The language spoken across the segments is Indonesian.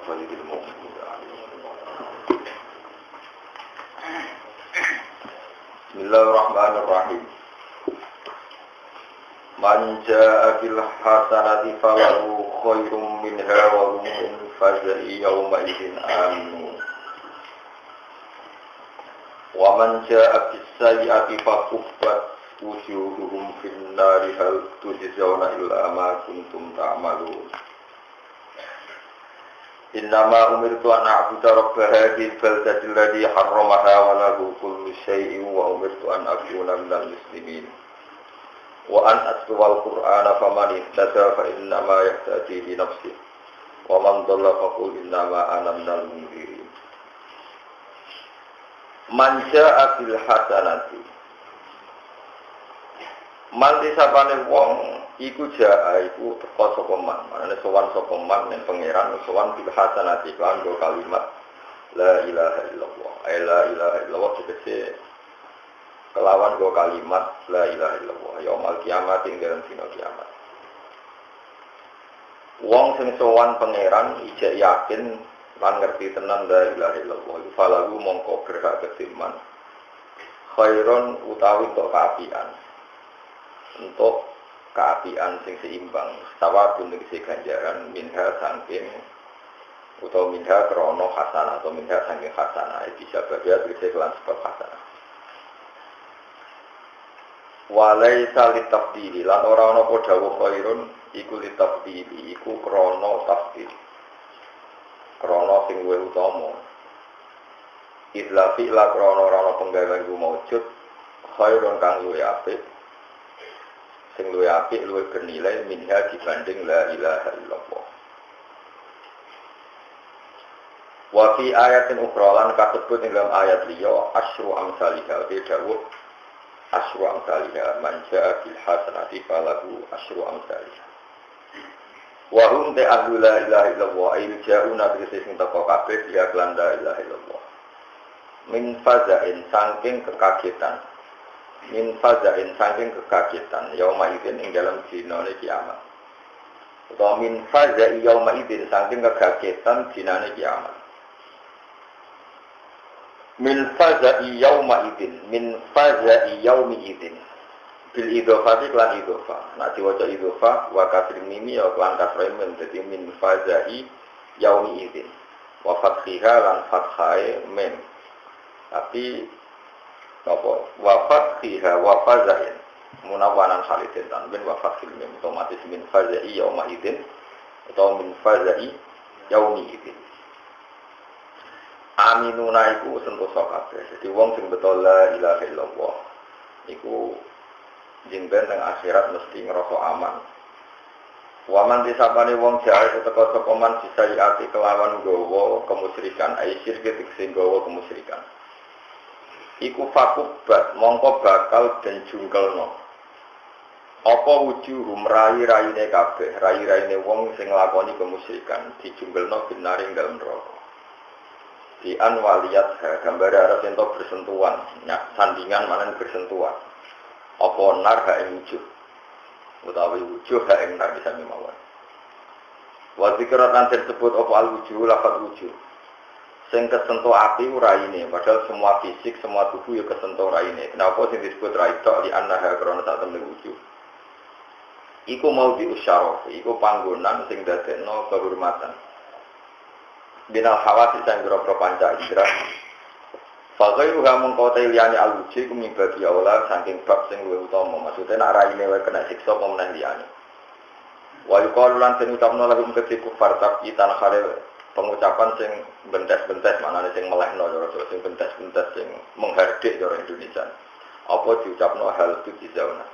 sayyidil mu'minin. Bismillahirrahmanirrahim. Man jaa'a bil hasanati falahu khairum minha wa hum min faz'i yawma idzin amin. Wa man jaa'a bis sayyi'ati fakubbat wujuhuhum fin nari hal tujzauna illa ma kuntum ta'malun. Innama umirtu an a'budu rabba hadhil baldati alladhi harramaha wa lahu kullu shay'in wa umirtu an akuna minal muslimin. Wa an atluwa al-Qur'ana faman ihtada fa innama yahtadi li nafsihi wa man dhalla fa qul innama ana minal munzirin. Man jaa'a bil hasanati, man disapane wong iku jaa'a iku teka sapa man, manane sowan sapa man ning pangeran sowan bil hasanati lan go kalimat la ilaha illallah. La ilaha illallah tegese kelawan go kalimat la ilaha illallah yaumul kiamat ing dalem dina kiamat. Wong sing sowan pangeran ijek yakin lan ngerti tenan la ilaha illallah iku falahu mongko berhak ketiman khairon utawi untuk keapian, untuk keapian sing seimbang tawabun tegese ganjaran minha saking utawa minha krono hasanah atau minha saking hasanah bisa bagian tegese kelan sebab hasanah. Walaisa litafdili lan ora ana padha khairun iku litafdili iku krono tafdil krono sing luwih utama. Idla fi'la krono ora penggawean ku maujud khairun kang luwih apik, sing luwih apik luwih bernilai minha dibanding la ilaha illallah. Wa fi ayatin ukhra lan kasebut ing dalam ayat liya asyru amsalihha dawuh asyru amsalihha man jaa bil hasanati falahu asyru amsalihha. Wa hum ta'ala la ilaha illallah ay ja'una bi sing teko kabeh ya lan la ilaha illallah. Min fazain saking kekagetan. Min fazain saking kekagetan yauma idzin ing dalam dinane kiamat. Utawa min fazai yauma idzin saking kekagetan dinane kiamat. Min fazai yauma idzin, min fazai yaumi idzin. Bil idhofati klan idhofa. Nah diwaca idhofa wa kasrin mimi ya klan kasrin mim dadi min fazai yaumi idzin. Wa fathiha lan fathai mim. Tapi apa wa fathiha wa fazain munawanan khalidin tanwin wa fathil mim otomatis min fazai yauma idzin atau min fazai yaumi idzin. Aminuna iku sentosa kabeh. Jadi wong sing betul la ilaha illallah iku jengben nang akhirat mesti ngerasa aman. Waman disapane wong jae teko saka man disayati kelawan nggawa kemusyrikan, ai sirke sing nggawa kemusyrikan. Iku fakubat mongko bakal den jungkelno. Apa wujuhum rai-raine kabeh, rai-raine wong sing nglakoni kemusyrikan dijungkelno binaring dalem neraka. Di anwaliyat gambar arep ento bersentuhan, sandingan manen bersentuhan. Apa nar ha ing wujuh utawi wujuh ha ing nar bisa mawon. Wa zikratan tersebut apa al wujuh lafaz wujuh sing kesentuh api raine padahal semua fisik semua tubuh ya kesentuh raine. Kenapa sing disebut rai tok li annaha krana sak temne wujuh iku mau diusyaraf iku panggonan sing dadekno kehormatan binal hawati sang grobro panca indra. Faghairu hamung kota liyane al-wuji ku mibagi awla saking bab sing luwih utama. Maksudnya nek raine wae kena siksa apa meneh liyane. Wa yuqalu lan den ucapno lahum kedhe kufar tapi tanah kare pengucapan sing bentes-bentes manane sing melehno cara sing bentes-bentes sing menghardik cara Indonesia. Apa diucapno hal tu dizauna.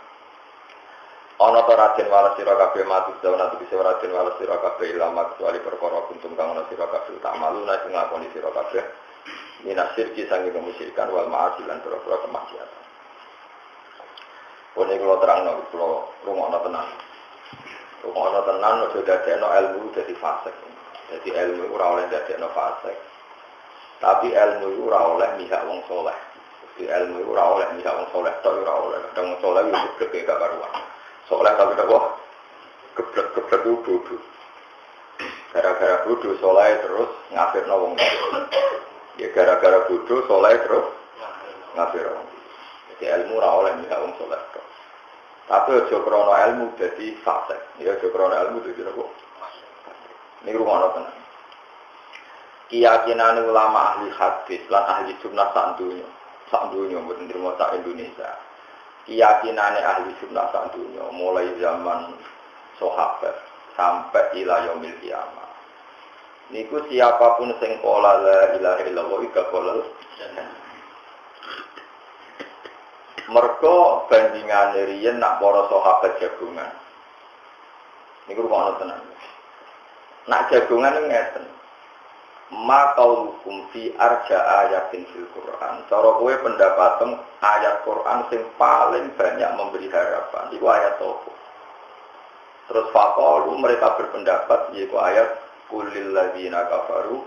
Ana ta raden wala sira kabeh matu zauna tu bisa raden wala sira kabeh ilama kecuali perkara kuntum kang ana sira kabeh tak malu nek nglakoni sira kabeh. Minasir kisah yang kemusyrikan wal ma'asilan pura-pura kemaksiatan. Ini kalau terang, kalau rumah tenang. Rumah tenang, sudah ada ilmu jadi fasik. Jadi ilmu itu oleh jadi fasik. Tapi ilmu itu oleh mihak wong soleh. Jadi ilmu itu oleh mihak wong soleh. Tapi oleh kadang wong soleh itu geblek gak karuan. Soleh tapi tak wah geblek itu bodoh. Gara-gara gara-gara bodoh soleh terus ngafirno wong liya. Ya gara-gara bodoh soleh terus ngafirno. Jadi ilmu ora oleh minta wong soleh. Tapi aja krana ilmu dadi fasik. Ya aja krana ilmu dadi apa? Niku ngono tenan. Keyakinan ulama ahli hadis lan ahli sunnah sak dunya mboten trimo sak Indonesia. Keyakinane ahli sunnah sak dunya mulai zaman sahabat sampai ila yaumil kiamah. Niku siapapun sing qala la ilaha illallah iku qala mergo bandingane riyen nak para sahabat jagungan. Niku rumono tenan. Nak jagungan ngeten. Ma qaulukum fi arja ayatin fil Quran. Cara kowe pendapatmu ayat Quran sing paling banyak memberi harapan iku ayat apa? Terus faqalu mereka berpendapat yaitu ayat kulil ladzina kafaru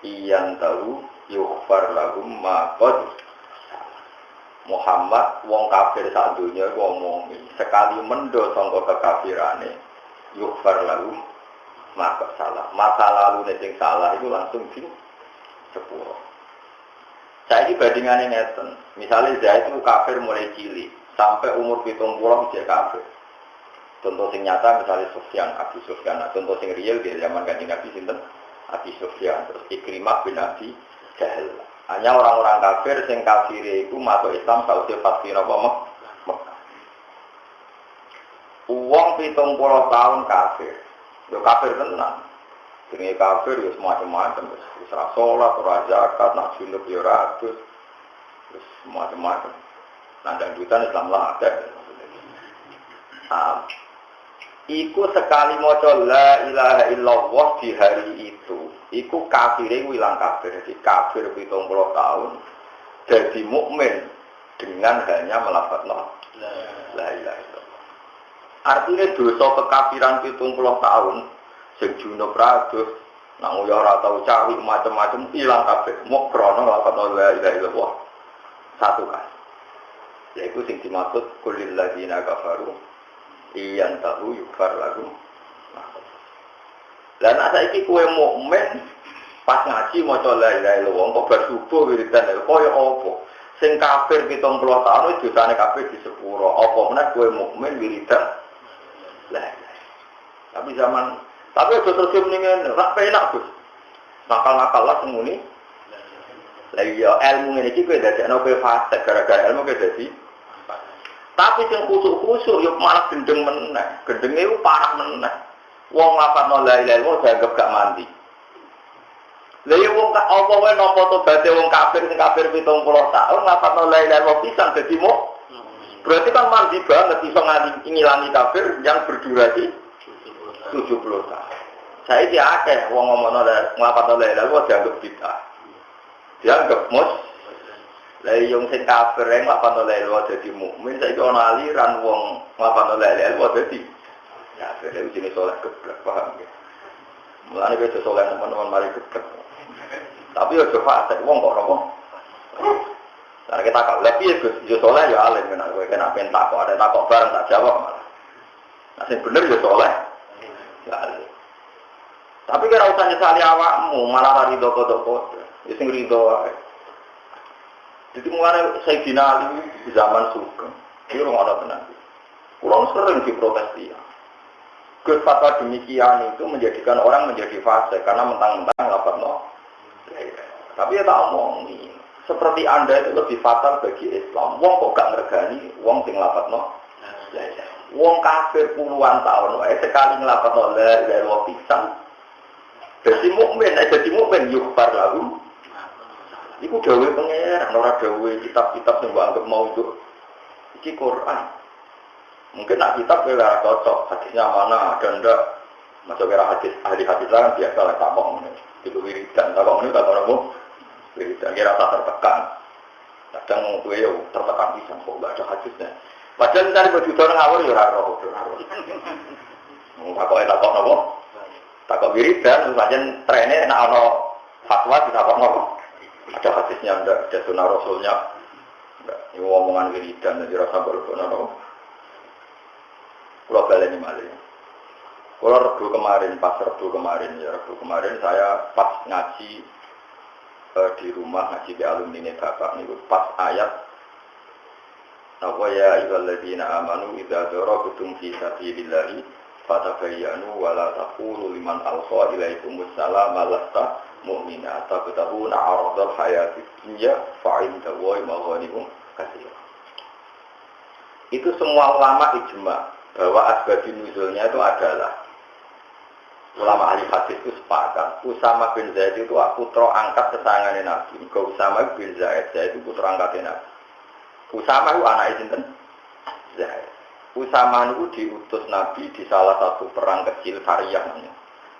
iyan tahu yughfar lahum ma qad Muhammad wong kafir sak donya ngomong sekali mendo sangka kekafirane yughfar lahum maka salah, masa lalu sing salah itu langsung di sepuro. Saya ini bandingannya ngeten, misalnya Zaid itu kafir mulai cilik sampai umur 70 dia kafir. Contoh sing nyata misalnya Sufyan, Abu Sufyan, contoh sing real di zaman Kanjeng Nabi sinten Abu Sufyan, terus Ikrimah bin Abi Jahal. Hanya orang-orang kafir sing kafir itu masuk Islam sausé pasti napa Mekah. Uang 70 tahun kafir. Yo kafir tenan. Jenenge kafir yo semacam-macam, wis ora salat, ora zakat, nak junub yo ora adus. Wis semacam-macam. Nandang dutan Islam lah ada. Iku sekali maca la ilaha illallah di hari itu, iku kafire ilang kafir. Jadi kafir 70 tahun jadi mukmin dengan hanya melafadzna la ilaha illallah. Artinya dosa kekafiran 70 tahun sing junub radus nang ora tau cawi macam-macam ilang kabeh mok krana lafadzna la ilaha illallah satu kali. Yaiku sing dimaksud kulil ladzina kafaru iyan tahu yufar lagu. Lan saiki kowe mukmin pas ngaji maca la ilaha illallah kok bar subuh wiridan kaya apa? Sing kafir 70 tahun wis dosane kabeh di sepuro. Apa meneh kowe mukmin wiridan lah. Tapi zaman tapi terus mendingan rak penak Gus. Nakal-nakal lah semuni. Lah iya ilmu ngene iki kowe dadekno kowe fasik gara-gara ilmu kowe dadi. Tapi sing khusuk-khusuk yo malah gendeng meneh. Gendenge ku parah meneh. Wong ngapalno la ilaha illallah dianggap gak mandi. Lah yo wong apa wae napa tobaté wong kafir sing kafir 70 tahun ngapalno la ilaha illallah pisan dadi mu. Berarti kan mandi banget bisa ngilangi kafir yang berdurasi 70 tahun. Saya dia akeh wong ngomongno nglapat la ilaha illallah dianggap bid'ah. Dianggap mus. Lah yang sing kafir nglapat la ilaha illallah dadi mukmin saiki ana aliran wong nglapat la ilaha illallah dadi kafir. Lha jenenge saleh geblek paham ya. Mulane wis saleh teman-teman mari geblek. Tapi yo fasik wong kok napa? Karena kita tak lebih ya soleh ya alim kan aku kena pentak kok ada takok bareng tak jawab malah. Nah sing bener ya soleh. Ya alim. Tapi kira usah nyesali awakmu malah rido kodok. Ya sing rido wae. Jadi mulane Sayyidina Ali di zaman Sugeng, iki ora ana tenan. Kulo sering diprotes dia. Gus fatwa demikian itu menjadikan orang menjadi fasik karena mentang-mentang lapatno. Tapi ya tak omong nih. Seperti Anda itu lebih fatal bagi Islam. Wong kok gak ngergani wong sing nglafadzno. Wong kafir puluhan tahun wae sekali nglafadzno la ilaha illallah pisan. Dadi mukmin yughfar lahu. Iku dawuhe pangeran ora dawuhe kitab-kitab sing mbok anggap mau itu. Iki Quran. Mungkin nak kitab ora cocok, hadisnya mana ada ndak. Masuk kira hadis ahli hadis kan biasa lah tak mau ngene. Itu wiridan, tak mau ngene tak ono. Wiridan kira tak tertekan. Kadang ngomong gue yo tertekan pisan kok enggak ada hadisnya. Padahal cari berjuta ngawur ya ora roh. Takok napa? Takok wiridan pancen trene nek ana fatwa ditakok napa? Ada hadisnya ndak, ada sunah rasulnya. Ndak, ini omongan wiridan jadi rasa berkono napa. Kula baleni malih. Kalau Rebu kemarin, pas Rebu kemarin saya pas ngaji di rumah ngaji di alumni bapak nih, pas ayat apa ya ayyuhalladzina amanu idza darabtum fi sabilillahi fatabayyanu wa la taqulu liman alqa ilaikumus salama lasta mu'mina tabtahuna 'aradal hayatid dunya fa indallahi maghanimun katsira. Itu semua ulama ijma bahwa asbabun nuzulnya itu adalah ulama ahli hadis itu sepakat Usama bin Zaid itu putra angkat kesayangannya Nabi. Usama bin Zaid itu putra angkatnya Nabi. Usama itu anak sinten? Zaid. Usama itu diutus Nabi di salah satu perang kecil Sariyah namanya.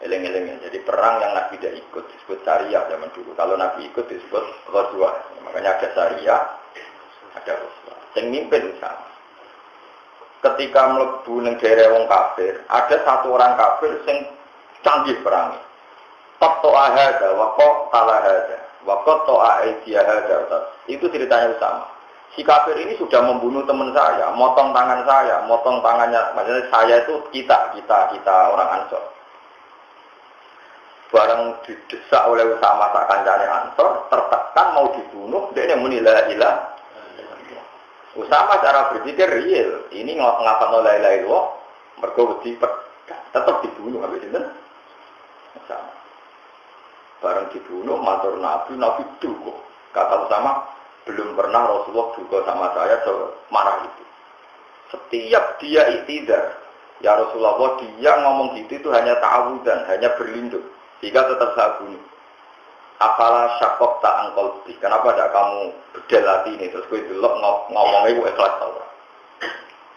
Eleng-eleng. Jadi perang yang Nabi tidak ikut disebut Sariyah zaman dulu. Kalau Nabi ikut disebut Ghazwah. Makanya ada Sariyah, ada Ghazwah. Yang mimpin Usama. Ketika mlebu ning daerah wong kafir, ada satu orang kafir sing canggih perangnya. To'a hada, waqo tala hada, waqo to'a aidia hada. Itu ceritanya Usama. Si kafir ini sudah membunuh teman saya, motong tangan saya, motong tangannya. Maksudnya saya itu kita orang Ansor. Barang didesak oleh Usama tak kancane Ansor, tertekan mau dibunuh, dia muni la ilaha. Usama cara berpikir real. Ini ngapa la ilaha illallah, mergo wedi tetap dibunuh habis itu. Sama. Bareng dibunuh, matur Nabi duka. Kata Usama, belum pernah Rasulullah duka sama saya semarah itu. Setiap dia iktidar, ya Rasulullah dia ngomong gitu itu hanya ta'awudan, hanya berlindung. Sehingga tetap saya bunuh. Apalah syakok tak angkol lebih. Kenapa tidak kamu bedel hati ini? Terus gue dulu ngomongnya gue ikhlas tau.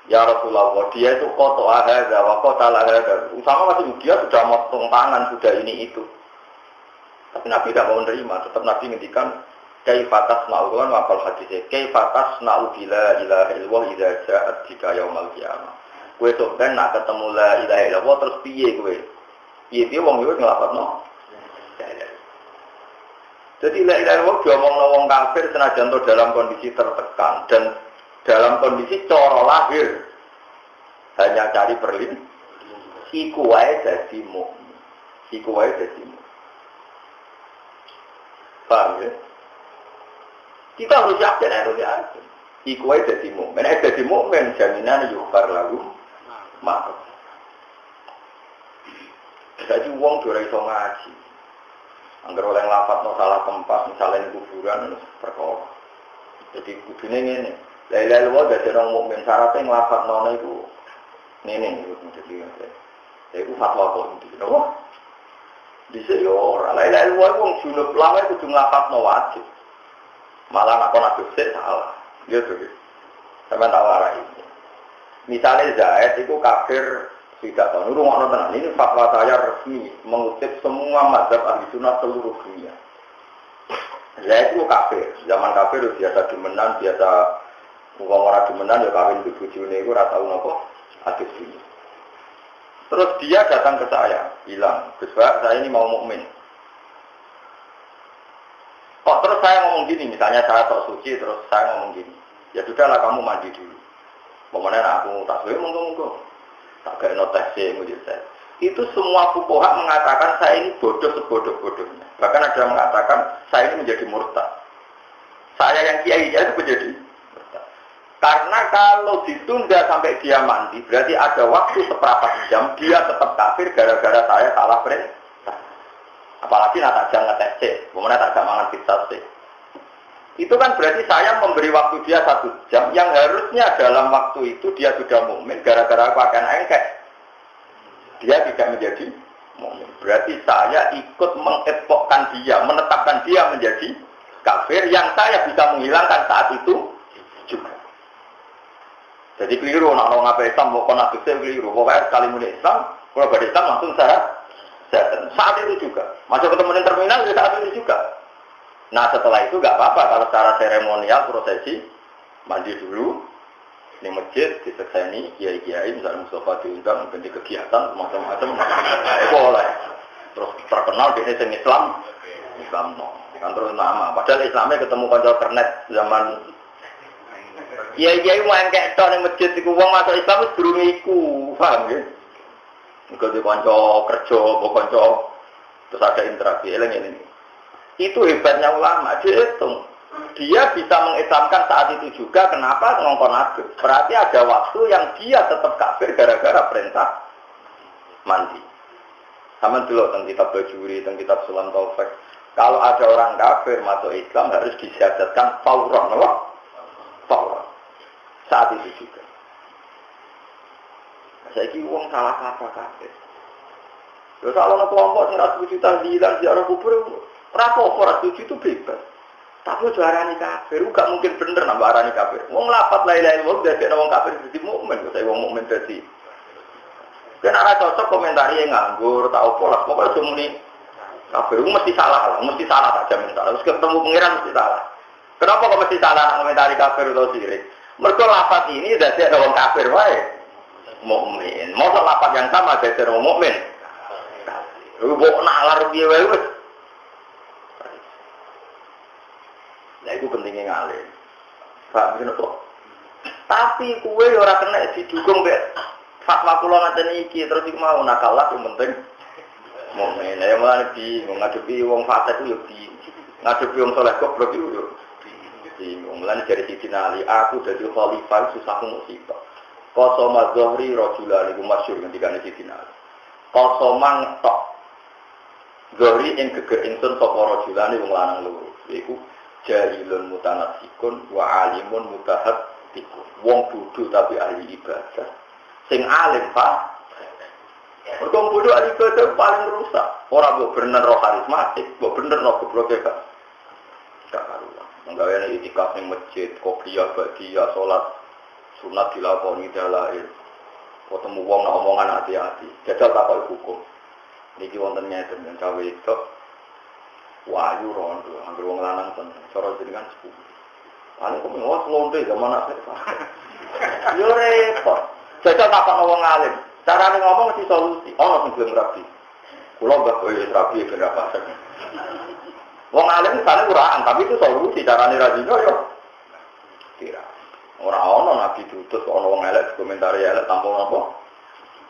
Ya Rasulullah, dia itu koto ahada, wakota lahada. Usama masih dia sudah motong tangan, sudah ini itu. Tapi Nabi tidak mau menerima. Tetap Nabi ngendikan, kaifatas na'ulan wafal hadisnya. Kaifatas na'udila ilaha ilwah idha ja'ad jika yaumal qiyamah. Gue sobat nak ketemu la ilaha illallah terus piye gue. Piye wong itu ngelapet no. Jadi la ilaha illallah diomong wong kafir senajan dalam kondisi tertekan dan dalam kondisi coro lahir hanya cari perlindungan. Iku wae dadi mukmin. Iku wae dadi mukmin. Paham ya? Kita harus yakin. Iku wae dadi mukmin. Nek dadi mukmin jaminan yufar lagu maaf. Jadi wong ora iso ngaji. Angger oleh lafadzno salah tempat, misalnya di kuburan perkara. Jadi kudune ngene. La ilaha illallah dadi orang mukmin syaratnya nglafadzno iku ngene iku dadi. Iku fatwa kok iki. Napa? Dise yo ora la ilaha illallah wong junub lawe kudu nglafadzno wajib. Malah nek ana dosa salah. Ya to. Sampeyan tak warai. Misalnya Zaid itu kafir tidak tahu, nurung tenan. Ini fatwa saya resmi mengutip semua mazhab ahli sunnah seluruh dunia. Zaid itu kafir, zaman kafir biasa demenan, biasa orang demenan ya kawin di bujune itu rata nopo hadis ini. Terus dia datang ke saya, bilang, Gus Pak, saya ini mau mukmin. Kok terus saya ngomong gini, misalnya saya sok suci, terus saya ngomong gini, ya sudahlah kamu mandi dulu. Pokoknya aku tak boleh monggo. Tak kayak notasi mujizat. Itu semua fuqaha mengatakan saya ini bodoh sebodoh-bodohnya. Bahkan ada yang mengatakan saya ini menjadi murtad. Saya yang kiai itu menjadi murtad. Karena kalau ditunda sampai dia mandi, berarti ada waktu seperempat jam dia tetap kafir gara-gara saya salah perintah. Apalagi nak tak jangan tes, kemudian tak mangan pizza sih. Itu kan berarti saya memberi waktu dia 1 jam yang harusnya dalam waktu itu dia sudah mukmin gara-gara pakaian engkek. Dia tidak menjadi mukmin. Berarti saya ikut mengepokkan dia, menetapkan dia menjadi kafir yang saya bisa menghilangkan saat itu juga. Jadi keliru, nak orang apa Islam mau kena dosa keliru. Pokoknya sekali mulai Islam, kalau pada Islam langsung saya saat itu juga. Masuk ketemu di terminal ya saat itu juga. Nah setelah itu nggak apa-apa kalau secara seremonial prosesi mandi dulu di masjid disekseni kiai-kiai misalnya Mustafa diundang ganti kegiatan macam-macam boleh terus terkenal di sini Islam no kan terus nama padahal Islamnya ketemu konco internet zaman kiai-kiai mau engkek tok ning masjid iku wong masuk Islam wis durung iku paham ya Engko di kanca kerja, kanca terus ada interaksi eleng ini. Itu hebatnya ulama, dihitung. Dia bisa mengislamkan saat itu juga, kenapa ngongkon kafir. Berarti ada waktu yang dia tetap kafir gara-gara perintah mandi. Sama dulu tentang kitab Bajuri, tentang kitab Sulam Taufik. Kalau ada orang kafir masuk Islam harus disyahadatkan fauran, fauran. Saat itu juga. Saya kira uang salah kata kafir. Terus kalau kelompok yang rasu setuju tahlilan ziarah kubur, rapopo rasu setuju itu bebas. Tapi juarani kafir, gak mungkin bener nambah arani kafir. Wong lapat lain-lain wong dari wong kafir jadi mukmin, saya wong mukmin jadi. Dan ada cocok komentari yang nganggur, tahu pola, pokoknya cuma ini kafir mesti salah tak jamin salah. Terus ketemu pengiran mesti salah. Kenapa kok mesti salah komentari kafir atau sirik? Mereka lapat ini dari wong kafir, wae mukmin. Mau lapat yang sama dari wong mukmin. Lu bawa nalar dia wes. Nah itu pentingnya ngalir. Paham kan kok? Tapi kue ora kena didukung be fatwa kula ngaten iki terus iki mau nakalah yang penting mukmin. Ya malah ngadepi wong fasik ku yo di ngadepi wong saleh goblok yo bingung. Mulane dari Sidina Ali, aku dadi khalifah susah musibah. Qasama Zuhri rajulan iku masyhur ngendikane Sidina Ali. Qasama tok Zuhri ing geger ingsun sapa rajulane wong lanang loro. Iku jahilun mutanasikun wa alimun mutahattikun. Wong bodho tapi ahli ibadah. Sing alim Pak. Mergo bodho ahli ibadah paling rusak. Ora mbok bener roh karismatik, mbok bener roh gobloke Kak. Gak karuan. Menggawe itikaf ning masjid, qobliyah, ba'diyah, salat sunat dilakoni dalail. Ketemu wong nak omongan hati-hati. Jajal takok hukum. Niki wonten ngeten den cawe itu wayu rondo anggere wong lanang ten cara jenengan sepuh. Paling kok ngos lonte zaman akhir. Yo repot. Jajal takok wong alim. Carane ngomong mesti solusi. Ono sing gelem rabi. Kula mbah kowe rabi ben apa. Wong alim misalnya kurang, tapi itu solusi carane radino yo. Kira. Ora ono nabi diutus ono wong elek komentari elek tanpa apa?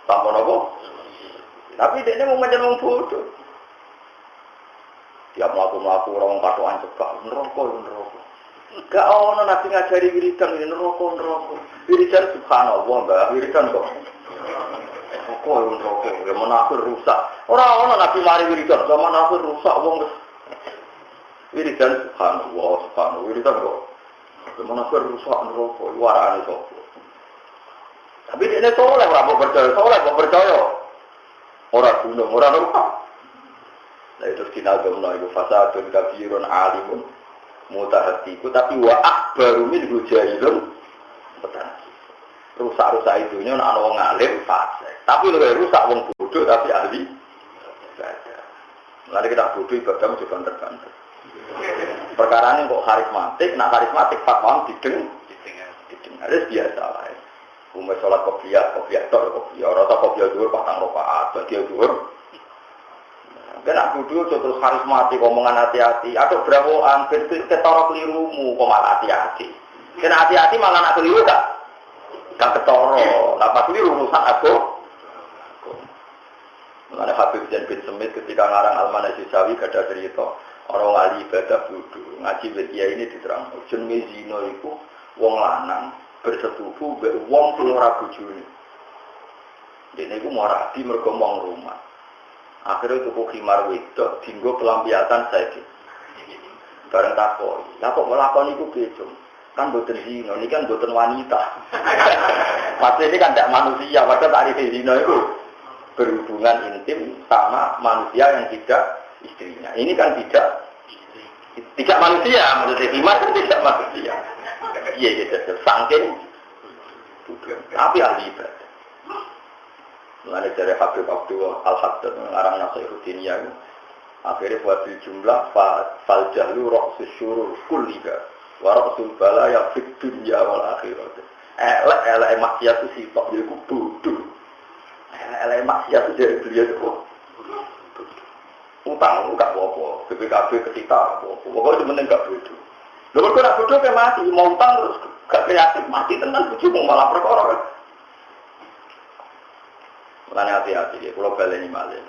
Tanpa apa? Tapi dia mau menjadi orang bodoh. Tiap melaku-melaku orang katoan cekak, nerokok. Gak ada nabi ngajari wiridan ini nerokok. Wiridan subhanallah mbak, wiridan kok. Nerokok, ya menakut rusak. Orang nabi mari wiridan, sama menakut rusak wong. Wiridan subhanallah, wiridan kok. Ya menakut rusak nerokok, warane kok. Tapi dia soleh, orang mau percaya. Orang gunung, orang rupa. Nah itu kinagam itu fasadun kabirun alimun mutahatiku tapi wa akbaru min hujahilun betul. Rusak-rusak itunya nak orang ngalim fasik. Tapi lebih rusak wong bodoh tapi ahli ibadah. Lalu kita bodoh ibadah mesti banter-banter. Perkara ini kok karismatik, nak karismatik fatwa dideng. Harus biasa lah. Umur sholat kopiah tok, rasa kopiah dhuwur patang rakaat, dia dhuwur. Kena kudu terus karismatik omongan hati-hati. Atau brawoan ketara kelirumu kok malah hati-hati. Kena hati-hati malah nak keliru gak ketara. Lah pas keliru rusak aku. Mengenai Habib Zain bin Semit ketika ngarang Al-Manazil Sawi ada cerita orang ahli ibadah bodoh ngaji betia ini diterang. Jenenge zina iku wong lanang bersetubuh be wong sing ora bojone. Dene iku mau rabi mergo wong rumah. Akhire tuku khimar wedok dinggo pelampiatan saiki. Bareng takon, "Lah kok nglakoni iku becum?" Kan boten zina, niki kan boten wanita. Pasti ini kan tidak manusia, padahal tarif zina itu berhubungan intim sama manusia yang tidak istrinya. Ini kan tidak manusia, maksudnya khimar itu tidak manusia. Iya gitu, saking tapi ahli ibadah. Mulai dari Habib Abdul Al-Haddad mengarang Nasiruddin yang akhirnya buat jumlah fal jahlu ra'sus syurur kulliha wa ra'sul balaya fid dunya wal akhirat. Elek maksiat itu sifat dia bodoh. Elek maksiat itu dia itu utang enggak apa-apa, BPKB ketita apa-apa. Pokoknya cuma enggak bodoh. Lha kok ora bodoh ke mati, mau utang terus gak kreatif mati tenan bojomu malah perkara. Mulane hati-hati ya, kula baleni malih.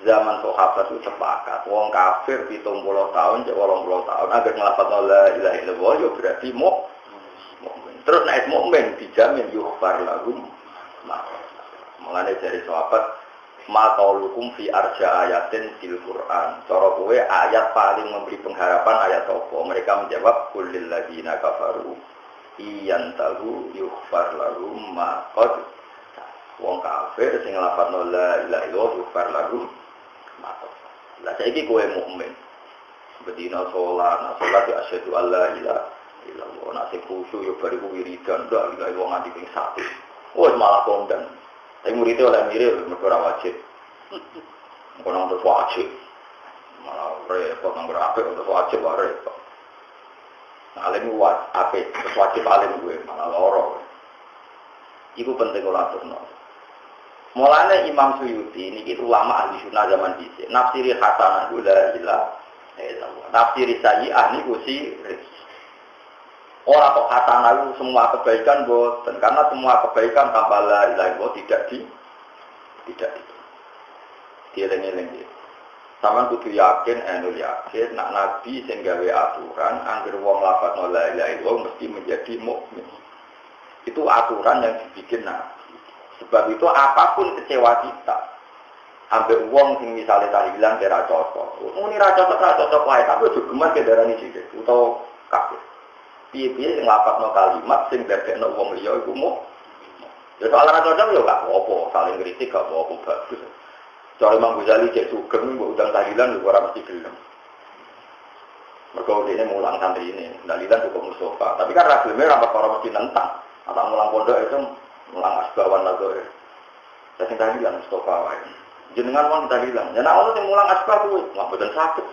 Zaman sahabat itu sepakat, wong kafir 70 tahun, cek 80 tahun, agar ngelafadzno la ilaha illallah ya berarti mukmin. Terus nek mukmin dijamin yughfar lahum ma. Mulane dari sahabat ma qaulukum fi arja ayatin fil Qur'an. Cara kowe ayat paling memberi pengharapan ayat apa? Mereka menjawab kullil ladzina kafaru iyantahu yughfar lahum ma qad. Wong kafir sing nglafadzno la ilaha illallah yughfar lahum ma qad. Lah saiki kowe mukmin. Bedina salat ya asyhadu alla ilaha illallah. Nek khusyuk yo bariku wiridan ndak ilaha illallah nganti ping 1. Wes malah kondang. Tapi muridnya oleh mirip, mereka ora wajib. Orang untuk wajib. Malah repot, nang berapik untuk wajib, malah repot. Nah, alim wajib alim gue, malah loro. Itu penting kalau aturno. Mulanya Imam Suyuti, ini itu ulama ahli sunnah zaman dhisik. Nafsiri hasanah la ilaha illallah. Nafsiri sayyi'ah niku sirik. Orang kok hasanah itu semua kebaikan boten, karena semua kebaikan tanpa la ilaha illallah tidak dieling-eling. Sampeyan kudu yakin, enul yakin, nak nabi sing gawe aturan angger wong lafadzno la ilaha illallah mesti menjadi mukmin. Itu aturan yang dibikin nabi. Sebab itu apapun kecewa kita, ambek wong sing misale tahlilan ora cocok. Muni ra cocok wae, tapi aja geman kendarane sithik utawa kafir. Piye-piye sing nglafadzno kalimat sing dadekno wong liya iku muk. Ya soal ora cocok ya gak apa-apa, saling kritik gak apa-apa bagus. Cara Imam Ghazali cek sugeng mbok udang tahlilan yo ora mesti gelem. Mergo dene mulang santri ini, tahlilan cukup Mustafa. Tapi kan ra geleme ra perkara mesti nentang. Atau mulang pondok itu mulang asbawan lagu. Sing tahlilan Mustafa wae. Jenengan wong tahlilan. Ya nek ono sing mulang asbah kuwi, nggak boten saged.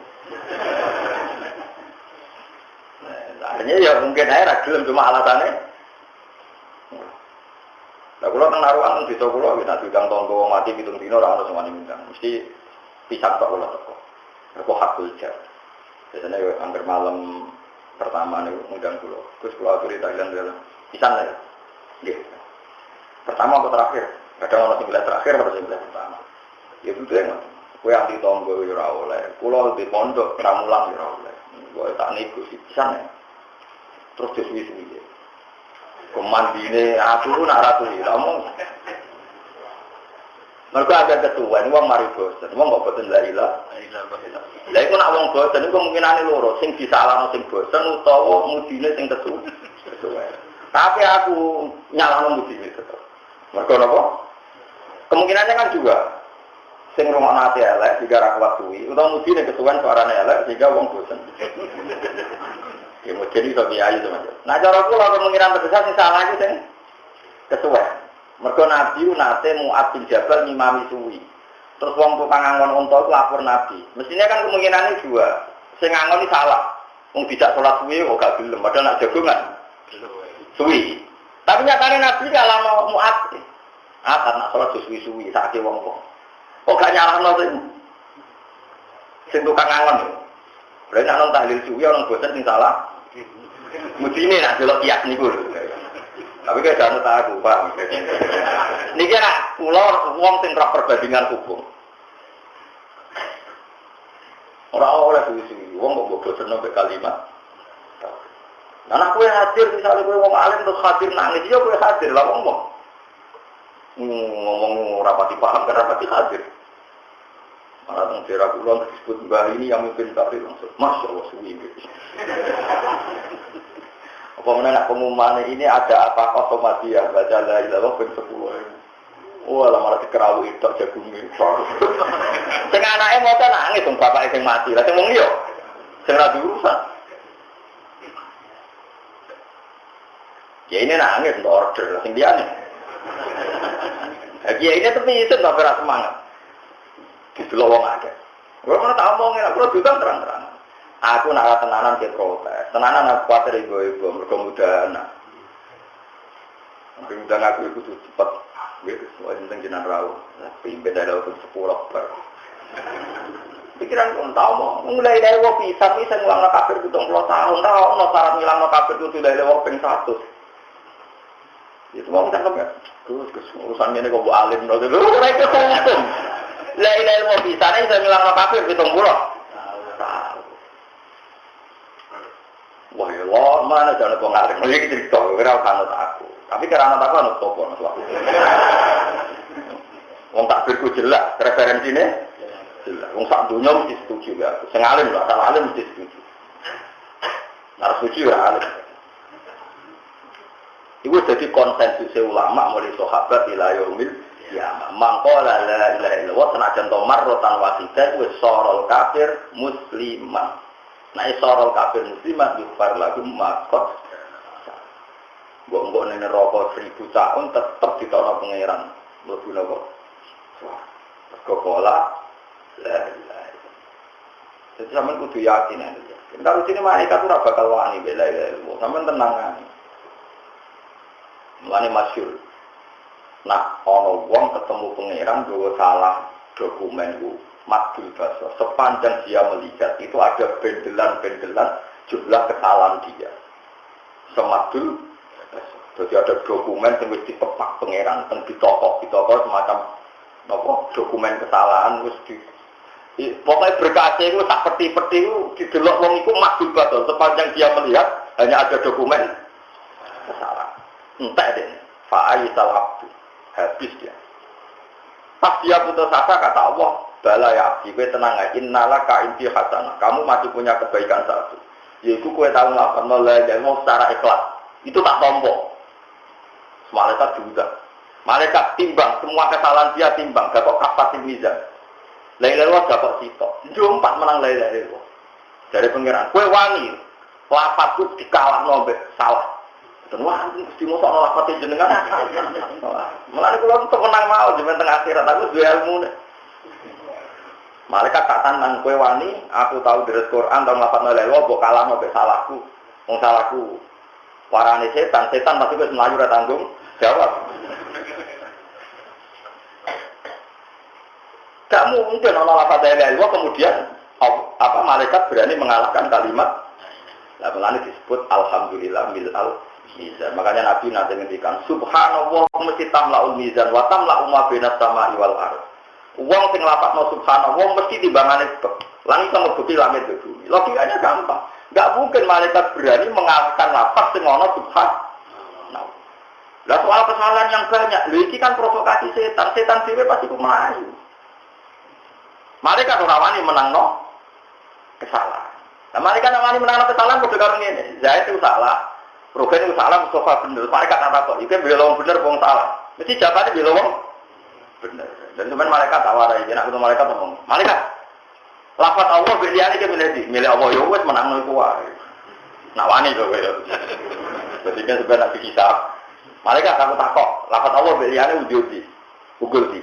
Artinya ya mungkin aja ragilem cuma alasannya. Nah kalau tentang naruhan di toko lo, kita bidang tonggo mati hitung dino orang harus semuanya bidang. Mesti pisang tak ulah toko. Aku hakul jar. Biasanya hampir malam pertama nih ngundang dulu. Terus kalau akhir Thailand bilang pisang lah. Dia. Pertama atau terakhir? Kadang orang sembilan terakhir atau sembilan pertama. Ya itu yang kue anti tonggo ya oleh. Kalau di pondok ramulang ya oleh. Gue tak nego sih pisang ya. Terus disuwi-suwi. Kemandine aku nak ratu iki omong. Mergo ada ketuan wong mari bosen, wong kok boten la ilaha illallah. Lah iku nak wong bosen iku kemungkinane loro, sing disalahno sing bosen utawa mudine sing kesuwe. Tapi aku nyalahno mudine tetep. Mergo napa? Kemungkinannya kan juga sing rumah ati elek jika ra kuat suwi, utawa mudine kesuwen suarane elek sehingga wong bosen. Ya mau jadi bagi ayu teman. Nah cara kula kemungkinan terbesar sing salah iku sing kesuwen. Mergo Nabi nate Mu'adz bin Jabal ngimami suwi. Terus wong tukang angon unta iku lapor Nabi. Mestinya kan kemungkinane dua. Sing angon iki salah. Wong tidak salat suwi kok gak gelem padahal nak jagongan. Suwi. Tapi nyatane Nabi kalamo Mu'adz. Nak salat suwi-suwi sakake wong-wong. Kok gak nyalahno sing tukang angon. Berarti nak tahlil suwi orang bosan sing salah. Mesti ini nak delok kias niku. Tapi kayak jangan tahu Pak. Niki nak kula wong sing ra perbandingan hukum. Ora oleh suwi-suwi wong kok bosan nek kalimat. Nah nek kowe hadir misalnya kowe wong alim terus hadir nangis ya kowe hadir lah wong. Ngomong rapati paham kan rapati hadir. Malah teng daerah kula disebut Mbah ini yang mungkin tapi langsung Masya Allah suwi. Apa meneh pengumuman ini ada apa otomatis baca la ilaha illallah ping 10. Oh lah malah dikerawu itu jagunge. Sing anake moco nangis wong bapake sing mati. Lah sing wong liya sing ra diurusan. Ya ini nangis untuk order sing liyane. Lagi ini tapi itu enggak berat semangat. Itu lowong ada. Gue mana tak omongin, aku juga terang-terang. Aku nak tenanan ke protes, tenanan aku kuatir ibu-ibu, mereka muda anak. Mudah aku itu cepat, gitu. Semua tentang jenang rawu, tapi beda ada untuk 10 per. Pikiran pun tahu mau, mulai dari waktu bisa ngulang nak kafir 70 tahun, tahu no syarat ngulang nak kafir itu sudah lewat peng 100. Itu mau cangkem ya. Terus urusan ini kok bu alim loh. Lu mereka hukum. Lah ini ilmu bisa nih saya bilang kafir 70. Tahu. Wah ya Allah, mana jangan pengaruh. Mesti cerita, kira kanut aku. Tapi kira kanut aku anut sopo mas aku. Wong takbirku jelas, referensinya jelas. Wong sak dunia mesti setuju ya. Sing alim lah, salah alim mesti setuju. Harus setuju ya alim. Itu jadi konsensus ulama mulai sahabat ila yaumil qiyamah. Mangqala la ilaha illallah senajan tomar rotan wahidah wis sorol kafir musliman. Nah sorol kafir musliman yufar lagu makot. Mbok ning neraka 1000 tahun tetep ditono pangeran. Mlebu neraka. Wah, kekola la ilaha illallah. Jadi sampean kudu yakin aja. Kalau sini malaikat ora bakal wani la ilaha illallah. Sampean tenang ae. Mulane masyhur. Nah, ono wong ketemu pangeran nggawa salah dokumen ku madul basa. Sepanjang dia melihat itu ada bendelan-bendelan jumlah kesalahan dia. Semadul jadi ada dokumen yang wis ditepak pangeran teng ditokok semacam napa dokumen kesalahan wis di pokoknya berkasih itu tak peti-peti itu didelok wong iku madul basa. Sepanjang dia melihat hanya ada dokumen kesalahan. Entah deh, fa'aisal abdu habis dia. Pas dia putus asa kata Allah, bala ya abdi, kowe tenang aja, innalaka inti hasanah. Kamu masih punya kebaikan satu, yaitu kowe tahu ngapa nolai mau secara ikhlas. Itu tak tompo. Malaikat juga, malaikat timbang semua kesalahan dia timbang, gak kok kafatin mizan. Lailalah gak kok sitok. Jumpat menang lailalah. Dari pengiran, kowe wangi, lafadku dikalah nombek salah. Dan wah, mesti mau soal apa jenengan? Mulai kalau untuk menang mau, cuma tengah akhirat aku dua ilmu deh. Malaikat tak tantang kue wani, aku tahu dari Quran tahun 8 lewat, bok kalah nombek salahku, wong salahku. Warane setan pasti gue melayu tanggung jawab. Gak mungkin orang 8 lewat kemudian apa malaikat berani mengalahkan kalimat. Lalu disebut alhamdulillah mil'al mizan. Makanya Nabi nanti ngendikan subhanallah mesti tamlaul mizan wa tamla'u ma bainas sama'i wal ardh. Wong sing lapatno subhanallah mesti timbangane langit sama bumi langit ke bumi. Logikanya gampang. Enggak mungkin malaikat berani mengalahkan lapat sing ana subhanallah. Lah soal kesalahan yang banyak, lho iki kan provokasi setan. Setan dhewe pasti ku melayu. Malaikat ora wani menangno kesalahan. Lah malaikat ora wani menangno kesalahan kudu karo ngene. Zaid itu salah. Rogen itu salah, Mustafa bener. Malaikat kata kok, itu belong bener, wong salah. Mesti jawabannya belong bener. Dan sebenarnya malaikat tak warai. Jadi aku malaikat ngomong, malaikat, lafaz Allah beliau ini milih Allah ya wes menang itu warai. Nak wani kok ya. Jadi kan sebenarnya nabi kisah. Malaikat aku takok, lafaz Allah beliau ini ujudi, ugul di.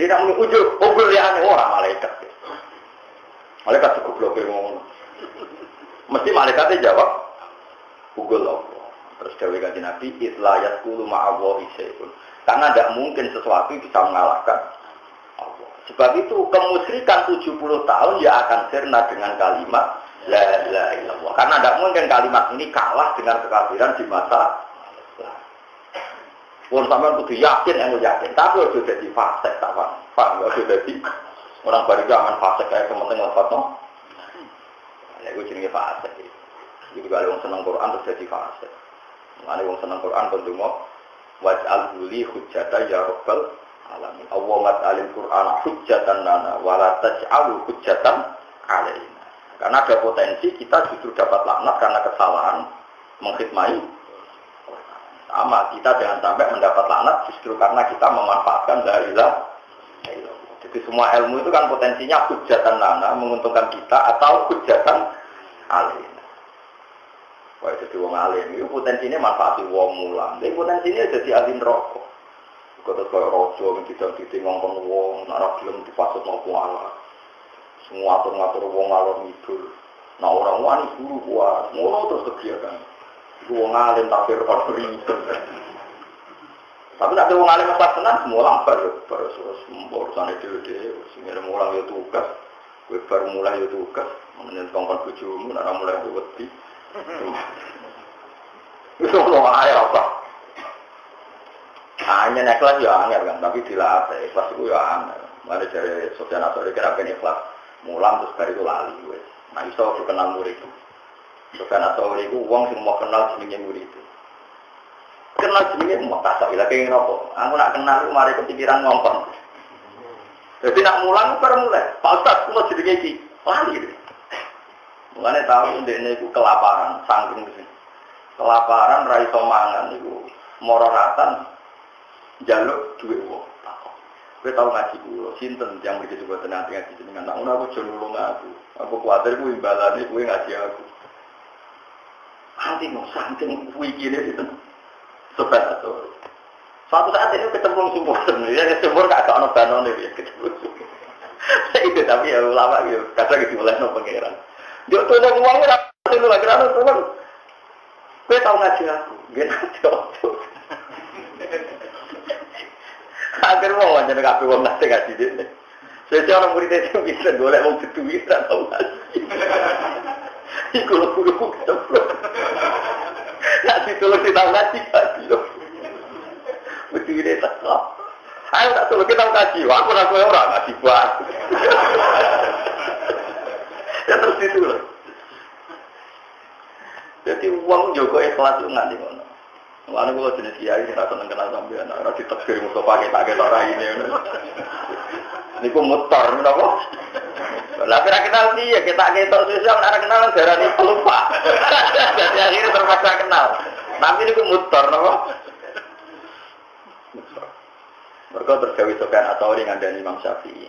Dia tak mau ujud, ugul dia ini orang malaikat. Malaikat cukup blok ngomong. Mesti malaikatnya jawab. Google Allah. Terus dawai kanjeng Nabi itlayat kulu ma'allahi syai'un. Karena tidak mungkin sesuatu bisa mengalahkan Allah. Sebab itu kemusyrikan 70 tahun ya akan sirna dengan kalimat la ilaha illallah. Karena tidak mungkin kalimat ini kalah dengan kekafiran di masa pun sampean kudu yakin yang yakin. Tapi udah jadi fasik tak paham. Udah jadi orang baru zaman fasik kayak teman-teman ngelapat no. Ya gue jenenge fasik. Jadi kalau orang senang Quran terus jadi fasik. Mengenai orang senang Quran pendungo waj'al huli hujjata ya rabbal alamin. Allah waj'alil Quran hujjatan lana wala taj'alu hujjatan alaina. Karena ada potensi kita justru dapat laknat karena kesalahan mengkhidmati. Sama kita jangan sampai mendapat laknat justru karena kita memanfaatkan la ilaha illallah. Jadi semua ilmu itu kan potensinya hujjatan lana menguntungkan kita atau hujjatan alaina. Wah jadi wong alim, itu potensinya manfaati wong mulang. Jadi potensinya jadi alim rokok. Kata kaya rojo, tidak ngongkong wong, narap belum dipasut maupun ala. Semua atur-ngatur wong ngalor ngidul. Nah orang wani guru kuat, ngono terus kegiatan. Itu wong alim takfir kon ribet. Tapi nek wong alim pas tenan semua orang baru terus urusan dhewe-dhewe, sing mulang ya tugas. Kowe bar mulai ya tugas, menyen kongkon bojomu nek mulai wedi. Itu loh ayah apa? Hanya ikhlas ya angel kan, tapi dilatih ikhlas itu ya angel. Mana dari Sofyan Asori kira pengen ikhlas, mulang terus dari itu lali gue. Nah iso kenal murid itu. Sofyan Asori itu uang sih mau kenal jenenge murid itu. Kenal jenenge mau kasar, ilah pengen apa? Aku nak kenal itu mari kepikiran ngongkon. Jadi nak mulang baru mulai. Pak Ustaz, aku mau jenenge iki lali. Mulane tahu ndekne iku kelaparan, saking sing. Kelaparan ra iso mangan iku mororatan njaluk dhuwit wong. Kowe tau ngaji kula, sinten yang mriki coba tenan ngaji jenengan. Nak ngono aku jan nulung aku. Aku kuwatir kuwi imbalane kowe ngaji aku. Ati mau saking kuwi kene itu. Sobat atau. Suatu saat ini ketemu sumur, ya sumur gak ono banone ya ketemu. Itu tapi ya ulama gitu, kadang gitu mulai no pangeran. Yo tolong uang ora sing lagi ora tolong. Kowe tau ngaji aku, nggih nanti. Agar mau wajan kabeh wong nate ngaji dene. Sesuk ana murid sing bisa golek wong beduwi ra tau ngaji. Iku lho kudu ketemu. Nak ditolong ditau ngaji lagi lho. Beduwi dene tak. Ayo tak tolong kita ngaji, aku ora kowe ora ngaji buat. Ya terus itu loh. Jadi uang juga ikhlas itu nganti ngono. Mulane kula jenis kiai ora seneng kenal sampean, ora ditekir Mustofa kita ora ini. Niku mutar menapa? Lah kira kenal piye kita ketok sosial ora kenal darani pelupa. Jadi akhirnya terpaksa kenal. Tapi niku mutar napa? Mergo tergawe sokan atau ngandani Imam Syafi'i.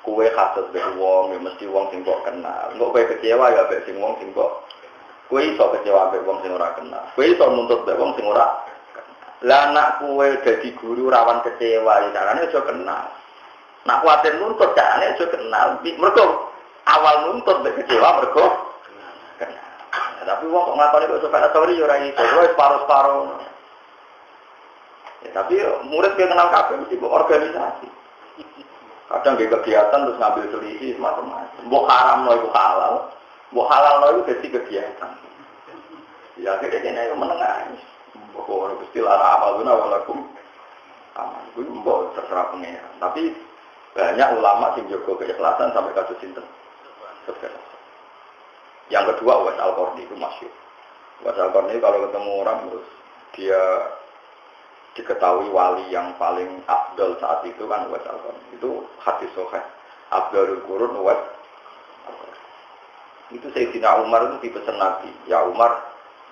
Kowe katut be wong, mesti wong sing kok kenal. Engko kowe kecewa ya be sing wong sing kok. Kowe iso kecewa be wong sing ora kenal. Kowe iso nuntut be wong sing ora kenal. Lah nek kowe dadi guru rawan kecewa, carane aja kenal. Nek kuwatir nuntut carane aja kenal. Mergo awal nuntut be kecewa mergo kenal. Tapi wong kok ngakoni kok sampe teori ya ora iso, wis paro-paro. Ya, tapi murid dia kenal kabeh mesti organisasi. Kadang dia kegiatan terus ngambil selisih macam-macam. Mbok haram lo itu halal, mbok halal lo itu jadi kegiatan. Ya akhirnya yang menengah. Mbok orang pasti lara apa guna walaupun aman. Gue mbok terserah pengeran. Tapi banyak ulama yang jaga keikhlasan sampai kasus sinten. Yang kedua Uwais Al-Qarni itu masyhur. Uwais Al-Qarni kalau ketemu orang terus dia diketahui wali yang paling afdal saat itu kan Uwais Al-Qarni. Itu hadis sahih. Afdalul qurun Uwais Al-Qarni. Itu Sayyidina Umar itu dipesan Nabi. Ya Umar,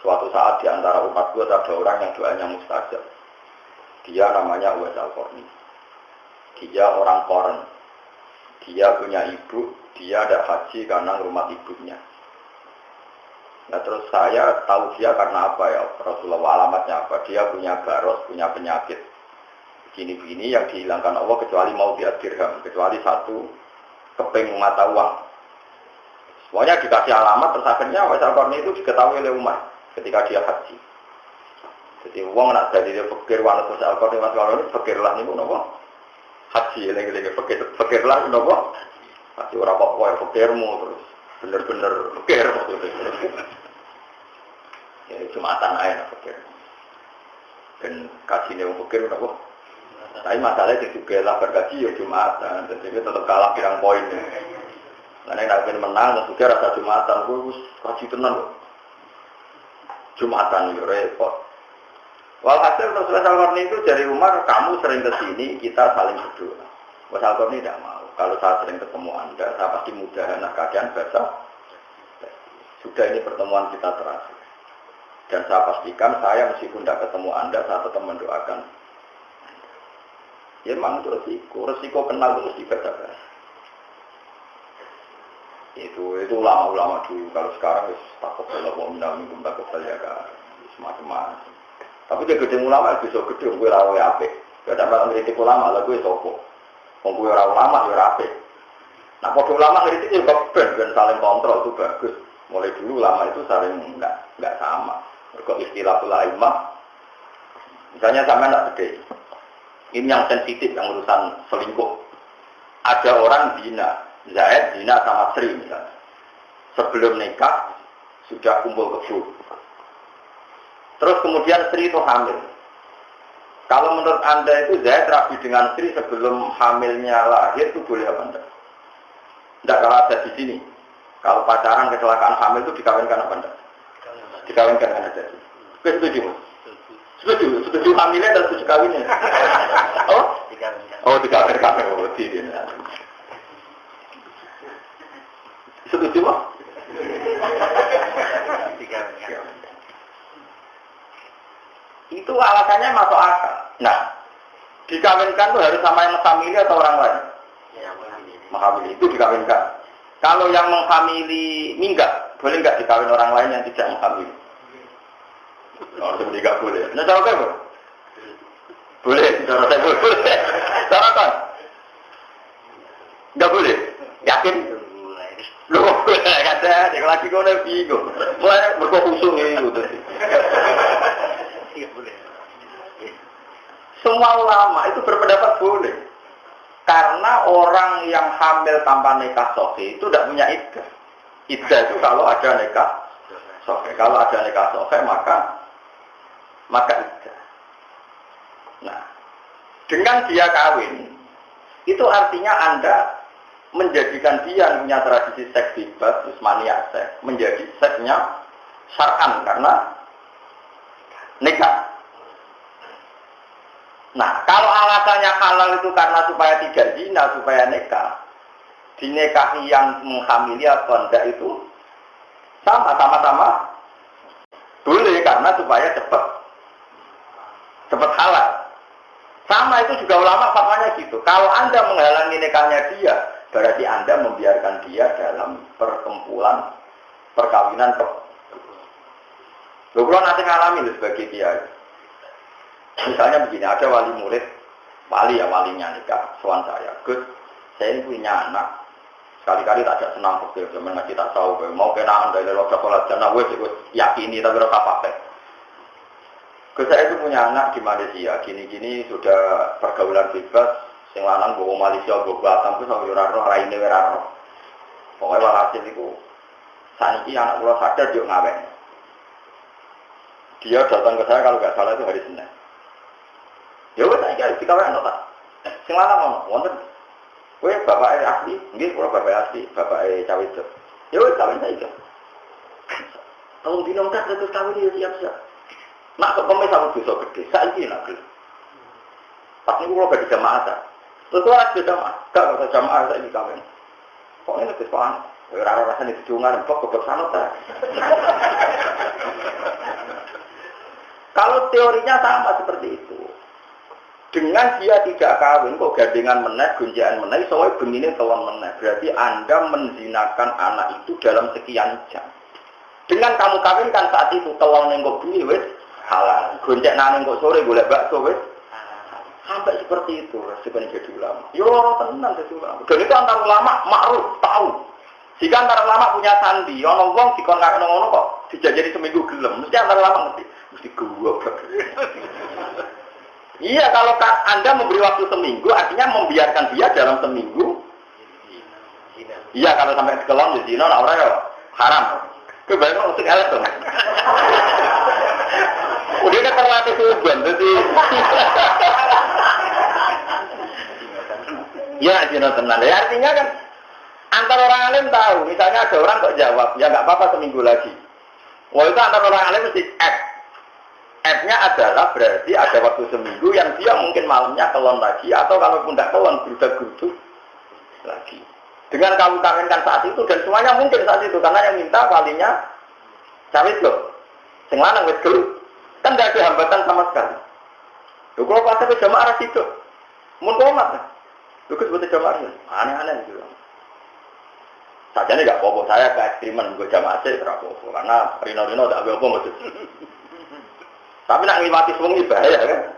suatu saat di antara umatku ada orang yang doanya mustajab. Dia namanya Uwais Al-Qarni. Dia orang Koren. Dia punya ibu, dia ada haji karena rumah ibunya. Nah terus saya tahu dia karena apa ya Rasulullah, alamatnya apa? Dia punya baros, punya penyakit gini-gini yang dihilangkan Allah kecuali mau dia dirham, kecuali satu keping mata uang. Semuanya dikasih alamat, terus akhirnya Uwais Al-Qarni itu diketahui oleh Umar ketika dia haji. Jadi uang nak jadi dia fakir, Uwais Al-Qarni fakirlah nih nopo haji, lagi fakirlah nopo haji orang kok fakirmu terus bener-bener fakir maksudnya. Ya, Jumatan aja nak pikir. Dan kajinya yang pikir apa? Tapi masalahnya juga lah berkaji ya Jumatan. Jadi kita tetap kalah pirang poin. Karena yang nak menang, juga rasa Jumatan. Gue kaji tenang kok. Jumatan ya repot. Walhasil Rasulullah Al-Qarni itu dari Umar, kamu sering kesini, kita saling berdoa. Uwais Al-Qarni tidak mau. Kalau saya sering ketemu Anda, saya pasti mudahan keadaan basah. Sudah ini pertemuan kita terakhir. Dan saya pastikan saya meskipun tidak ketemu Anda, saya tetap mendoakan. Ya memang itu resiko kenal itu mesti baca-baca. Itu ulama-ulama dulu. Kalau sekarang takut kalau mau minum takut saja kan semacam-macam. Tapi dia gede ulama bisa gede, gue rawe ape. Gak ada malah ngeritik ulama, lah gue sopo. Gue rawe ulama, gue rape. Nah kalau ulama ngeritik juga ben saling kontrol itu bagus. Mulai dulu ulama itu saling nggak sama. Kok istilah ulama, misalnya sama nggak gede. Ini yang sensitif, yang urusan selingkuh. Ada orang zina, Zaid zina sama Sri misalnya. Sebelum nikah sudah kumpul kebo. Terus kemudian Sri itu hamil. Kalau menurut Anda itu Zaid rabi dengan Sri sebelum hamilnya lahir itu boleh apa enggak? Enggak kalau ada di sini. Kalau pacaran kecelakaan hamil itu dikawinkan apa enggak? Dikawinkan kan ada. Setuju? Setuju hamilnya dan setuju kawinnya. Oh? Dikawinkan. Oh, tidak. Setuju Mas? Itu alasannya masuk akal. Nah, dikawinkan tuh harus sama yang menghamili atau orang lain? Menghamili itu dikawinkan. Kalau yang menghamili minggat, boleh nggak dikawin orang lain yang tidak menghamili? Oh, sebenarnya nggak boleh. Nah, cara apa? Boleh, cara saya boleh. Cara kan? Nggak boleh. Yakin? Loh, kata dia lagi kau nak bingung. Mulai berkokusung itu. Semua ulama itu berpendapat boleh. Karena orang yang hamil tanpa nikah sahih itu tidak punya iddah. Iddah itu kalau ada nikah sahih. Kalau ada nikah sahih maka iddah. Nah, dengan dia kawin itu artinya Anda menjadikan dia yang punya tradisi seks bebas, terus mania seks, menjadi seksnya syar'an karena nikah. Nah, kalau alasannya halal itu karena supaya tidak zina, supaya nikah, dinikahi yang menghamili atau enggak itu sama-sama boleh karena supaya cepat halal. Sama itu juga ulama fatwanya gitu. Kalau Anda menghalangi nikahnya dia, berarti Anda membiarkan dia dalam perkumpulan perkawinan. Loh, kalau nanti ngalami sebagai kiai. Misalnya begini, ada wali murid, walinya nikah, suan saya, Gus, saya ini punya anak, sekali-kali tak ada senang fakir, zaman ngaji tak tahu, mau kena anda dari lojak sholat jannah, wes yakini tapi rasa pakai. Gus, saya itu punya anak di Malaysia, gini-gini sudah pergaulan bebas, sing lanang bawa Malaysia, bawa Batam, itu sama yuraro, raine weraro. Pokoknya walhasil itu, saat ini anak pulau sadar juga ngawen. Dia datang ke saya kalau nggak salah itu hari Senin. Ya wes saya kira dikawin apa? Sing lanang ngomong, wonten. Kowe bapake asli, nggih kula bapake asli, bapake cawe itu. Ya wes kawin saiki. Tahun dino tak terus kawin ya siap-siap. Nak kok pemis sama dosa gede, saiki nak gelem. Pas niku kula bagi jamaah ta. Terus ora jamaah, gak jamaah saiki kawin. Kok ini wis paham. Ora rasane dicungan kok sanut ta. Kalau teorinya sama seperti itu. Dengan dia tidak kawin, kok gandengan meneh, gonjaan meneh, soalnya begini kawan meneh. Berarti Anda menzinakan anak itu dalam sekian jam. Dengan kamu kawinkan saat itu, telur nengkok bunyi, wes halal. Gonjak nengkok sore, golek bakso, wes sampai seperti itu. Sebenarnya jadi ulama. Yo, tenang jadi ulama. Dan itu antar ulama, makruf, tahu. Jika antar ulama punya sandi, ono wong dikon kakek ngono kok dijajari seminggu gelem. Mesti antar ulama ngerti. Mesti gua. Iya, kalau Anda memberi waktu seminggu, artinya membiarkan dia dalam seminggu. Iya, kalau sampai kelon di zina, orang ya haram. Kebanyakan untuk elek dong. Udah kan terlatih suban, jadi. Ya, zina tenan. Ya, artinya kan antar orang alim tahu. Misalnya ada orang kok jawab, ya nggak apa-apa seminggu lagi. Wah, itu antar orang alim mesti F-nya adalah berarti ada waktu seminggu yang dia mungkin malamnya kelon lagi atau kalaupun tidak kelon geruda-gerudu lagi. Dengan kamu kawinkan saat itu dan semuanya mungkin saat itu karena yang minta walinya cawit loh. Sing lanang wis gelut. Kan tidak ada hambatan sama sekali. Lho kalau pas sampai jamaah ras itu. Mun komat. Lho sebut jamaah aneh-aneh gitu. Sajane enggak apa-apa saya ke ekstremen gue jamaah sih ora apa-apa karena rino-rino tak apa-apa maksud. Tapi nak ngliwati sewengi bahaya kan?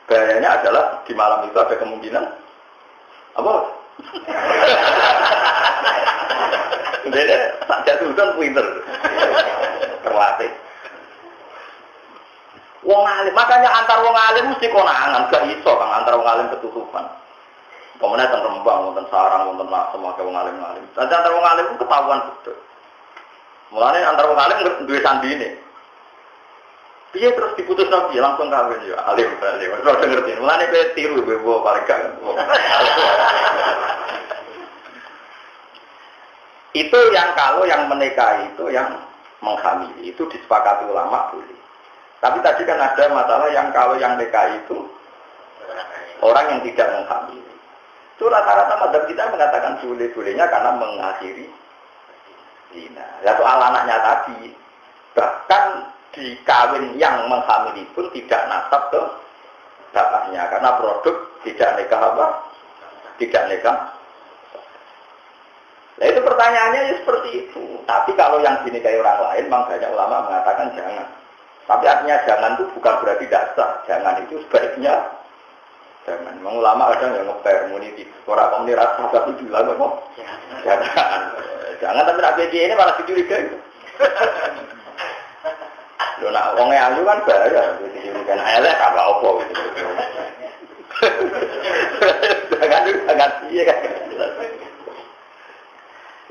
Bahayanya adalah di malam itu ada kemungkinan apa? Jadi tak jatuh hutan pinter, terlatih. Wong alim, makanya antar wong alim mesti konangan, gak iso kang antar wong alim ketutupan. Pemenang teng Rembang, wonten Sarang, wonten semua ke wong alim-alim. Dan antar wong alim itu ketahuan betul. Mulane antar wong alim duwe sandi ini. Piye terus diputus nabi langsung kawin ya alim balik. Ora ngerti. Mulane kowe tiru bebo paling gak. Itu yang kalau yang menikah itu yang menghamili itu disepakati ulama boleh. Tapi tadi kan ada masalah yang kalau yang nikah itu orang yang tidak menghamili. Itu rata-rata madzhab kita mengatakan boleh-bolehnya karena mengakhiri zina. Ya soal anaknya tadi bahkan di kawin yang menghamili pun tidak nasab ke bapaknya karena produk tidak nikah apa? Tidak nikah. Nah itu pertanyaannya ya seperti itu. Tapi kalau yang dinikahi orang lain, memang banyak ulama mengatakan jangan. Tapi artinya jangan itu bukan berarti tidak sah. Jangan itu sebaiknya jangan. Memang ulama ada yang ngeper muni orang komuni rasa tapi bilang kok jangan. Jangan tapi nabi ini malah dicurigai. Lho nak wong ayu kan bahaya, dicurigai elek apa opo gitu. Jangan iya kan.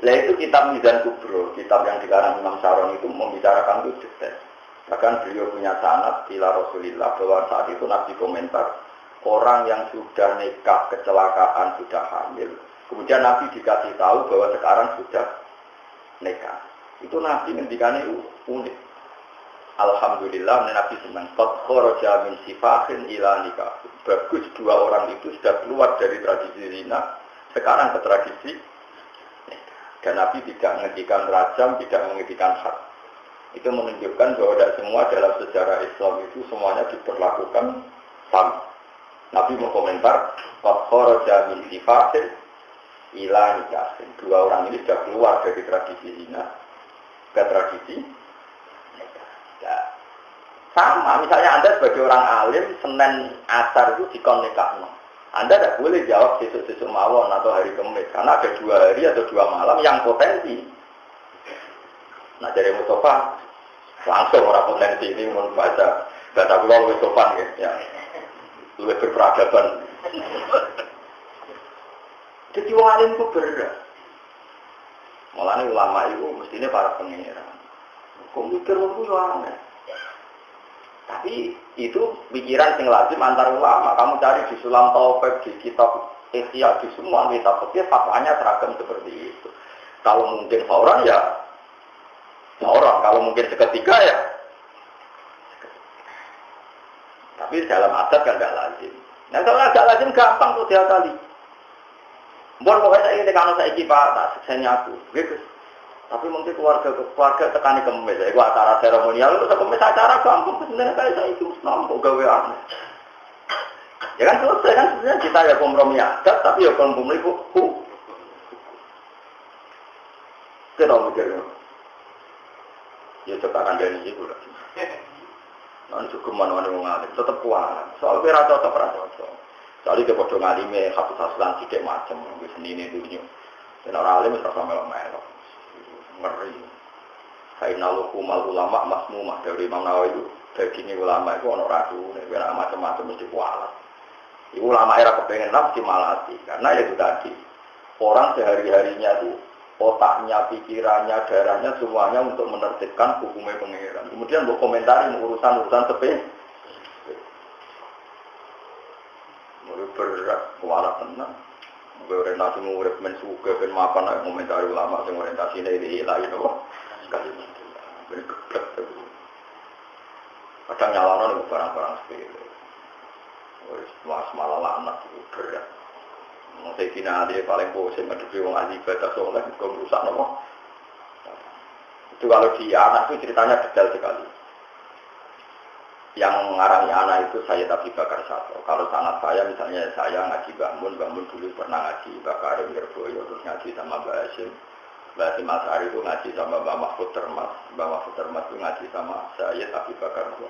Lah itu kitab Mizan Kubro, kitab yang dikarang Imam Saron itu membicarakan itu detail. Bahkan beliau punya sanad ila Rasulillah bahwa saat itu Nabi komentar orang yang sudah nikah kecelakaan sudah hamil. Kemudian Nabi dikasih tahu bahwa sekarang sudah nikah. Itu Nabi ngendikane unik. Alhamdulillah Nabi senang. Qad kharaja min sifahin ila nikah. Bagus dua orang itu sudah keluar dari tradisi zina sekarang ke tradisi. Dan Nabi tidak menghentikan rajam, tidak menghentikan had. Itu menunjukkan bahwa tidak semua dalam sejarah Islam itu semuanya diperlakukan sama. Nabi mengkomentar, qad kharaja min sifahin ila nikah. Dua orang ini sudah keluar dari tradisi zina ke tradisi nikah. Ya. Sama, misalnya Anda sebagai orang alim, Senin asar itu dikon nikah. Anda tidak boleh jawab sesuk-sesuk mawon atau hari Kamis karena ada 2 hari atau 2 malam yang potensi. Nah dari Mustafa langsung orang potensi ini mau baca pulau lebih sopan ya, lebih berperadaban. Jadi wong alim itu berat. Malah ulama itu mestinya para pengiran. Komputer itu aneh. Tapi itu pikiran yang lazim antar ulama. Kamu cari di Sulam Taufik, di kitab Ihya, di semua kitab fikih fatwanya seragam seperti itu. Kalau mungkin fauran ya fauran, kalau mungkin seketika ya. Tapi dalam adat kan tidak lazim. Nah kalau tidak lazim gampang tuh dia kali. Mohon pokoknya saya ingin kalau saya ikipah tak seksanya aku, gitu. Tapi mungkin keluarga tekani kemis, itu acara seremonial itu kemis acara gampang sebenarnya kayak saya itu nampak gawe aneh. Ya kan selesai kan sebenarnya kita ya kompromi adat, tapi ya kompromi hukum. Kita mikir, ya cetakan dari itu lah. Nanti cukup mana-mana mengalir, tetap kuat. Soal kira cocok. Soalnya dia bodoh ngalime, hapus hasulan tidak macam, seni ini dunia. Dan orang alim itu sama melok. Ngeri. Kaina lukumal ulama masmumah dari Imam Nawawi itu dagingnya ulama itu ono ratu, nek macam-macam mesti kualat. Iku ulama era kepengen nafsi malati karena ya itu tadi. Orang sehari-harinya itu otaknya, pikirannya, darahnya semuanya untuk menertibkan hukumnya pengiran. Kemudian buat komentari urusan-urusan sepe. Mulai berat kualat tenang. Orientasi murid mensuka ben mapan nak komentari ulama sing orientasine ilahi to sekali bergeblek terus kadang nyalano ning barang-barang sepele wis malah laknat itu berat mesti dinali paling pusing ngadepi wong ahli ibadah saleh kok rusak nopo itu kalau di anak itu ceritanya detail sekali. Yang mengarang anak itu saya Abi Bakar Sato. Kalau sanad saya misalnya saya ngaji Mbak Mun dulu pernah ngaji Mbak Karim Gerboyo, terus ngaji sama Mbak Hashim. Mbak Hashim Asari itu ngaji sama Mbak Mahfud Termas. Mbak Mahfud Termas itu ngaji sama saya Abi Bakar Sato.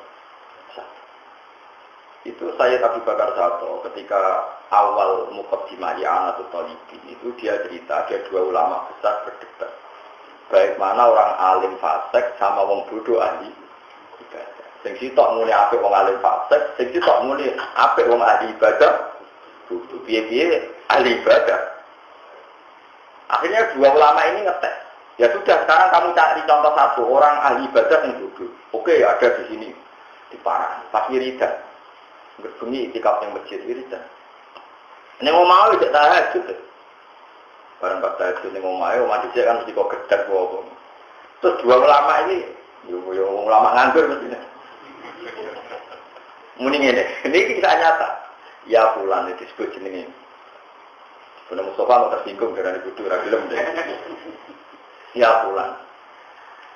Itu saya Abi Bakar Sato ketika awal muqaddimah anak Talibin itu dia cerita ada 2 ulama besar berdebat. Baik mana orang alim fasik sama wong bodoh ahli ibadah. Sing sitok muni apik wong alim fasik, sing sitok muni apik wong ahli ibadah. Kudu piye-piye ahli ibadah. Akhirnya 2 ulama ini ngetes. Ya sudah, sekarang kamu cari contoh satu orang ahli ibadah yang bodoh. Oke, ada di sini. diparah. Pas wiridan. Berbunyi itikaf yang masjid wiridan. Ini mau mau tidak tahajud. Barang pas tahajud ini mau dicek kan mesti kok gedek kok. Terus dua ulama ini, yang ulama nganggur mestinya. Muni ini kisah nyata. Ya pulang itu disebut jenenge. Benar Mustafa nggak tersinggung karena ibu ragilem deh. Ya pulang.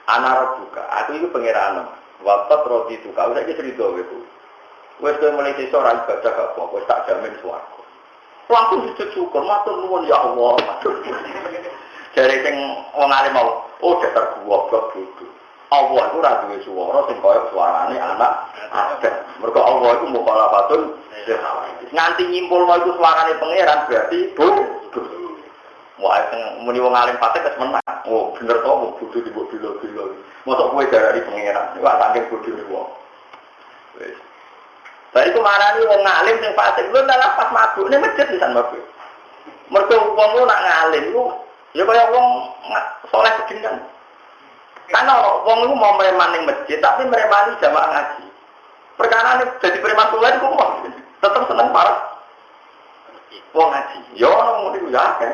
Anak buka. Aku itu pangeran. Wapat roti itu. Kau saja cerita gitu. Wes kowe mulai desa ora ibadah gak apa-apa, tak jamin swarga. Langsung sujud syukur, matur nuwun ya Allah. Jare sing wong alim mau, oh dasar goblok bodoh. Allah iku ora duwe swara sing kaya suarane anak Adam. Mergo Allah iku mukhalafatun nganti nyimpulno iku suarane pangeran berarti bodoh. Wah, muni wong alim fasik wis menang. Oh, bener to bodoh dibok bilo-bilo. Mosok kowe darani pangeran, wah saking bodhone wong. Wis Bari itu marani wong ngalim sing fasik lho malah pas mabuk ning masjid pisan mabuk. Mergo wong lu nak ngalim lu ya kaya wong saleh kedengan. Karena wong lu mau preman ning masjid tapi meremani jamaah ngaji. Perkara ini jadi preman saleh iku kok tetep seneng parah. Wong ngaji. Ya ono ngono ya akeh.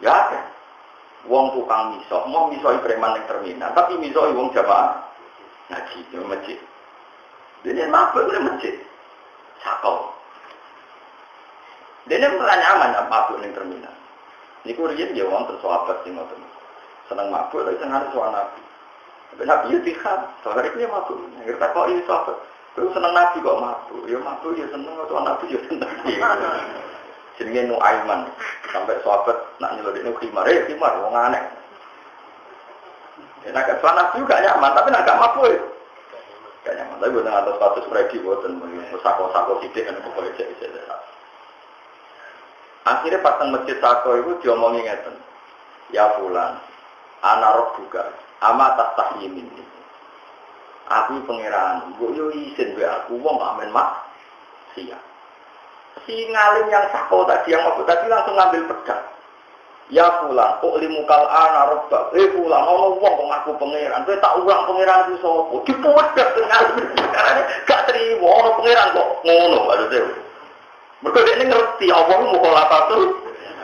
Ya akeh. Wong tukang miso, mau misoi preman ning terminal tapi misoi wong jamaah ngaji di masjid. Dia mabuk di masjid, sakau. Dia malah nyaman mabuk di terminal. Ini kurian dia orang tersahabat sih ngotot. Senang mabuk, tapi senang suara nabi. Tapi nabi itu tiap, soalnya itu dia mabuk. Kita kok ini sahabat. Terus senang nabi kok mabuk. Ya mabuk ya senang, suara nabi ya senang. Jenenge Nuaiman sampai sahabat nak nyelodin khimar, khimar, wong aneh. Nak suara nabi juga nyaman, tapi nak gak mabuk. Kayaknya nyaman, tapi buatan atas status predi, buatan sako-sako sidik, kan boleh jadi. Akhirnya pas teng masjid sako itu diomongi ngeten, ya fulan, ana roh juga, ama tas tahyimin ini. Aku pangeran, gue yo izin be aku wong amen mak, siap. Si ngalim yang sako tadi yang mabuk tadi langsung ngambil pedang. Ya pulang, kok limukal ana robbak. Pulang, ono wong kok ngaku pangeran. Kowe tak ulang pangeran ku sapa? Dipudak dengan perkarane gak trimo ono pangeran kok ngono maksudnya. Mergo dene ngerti Allah mukhalafatul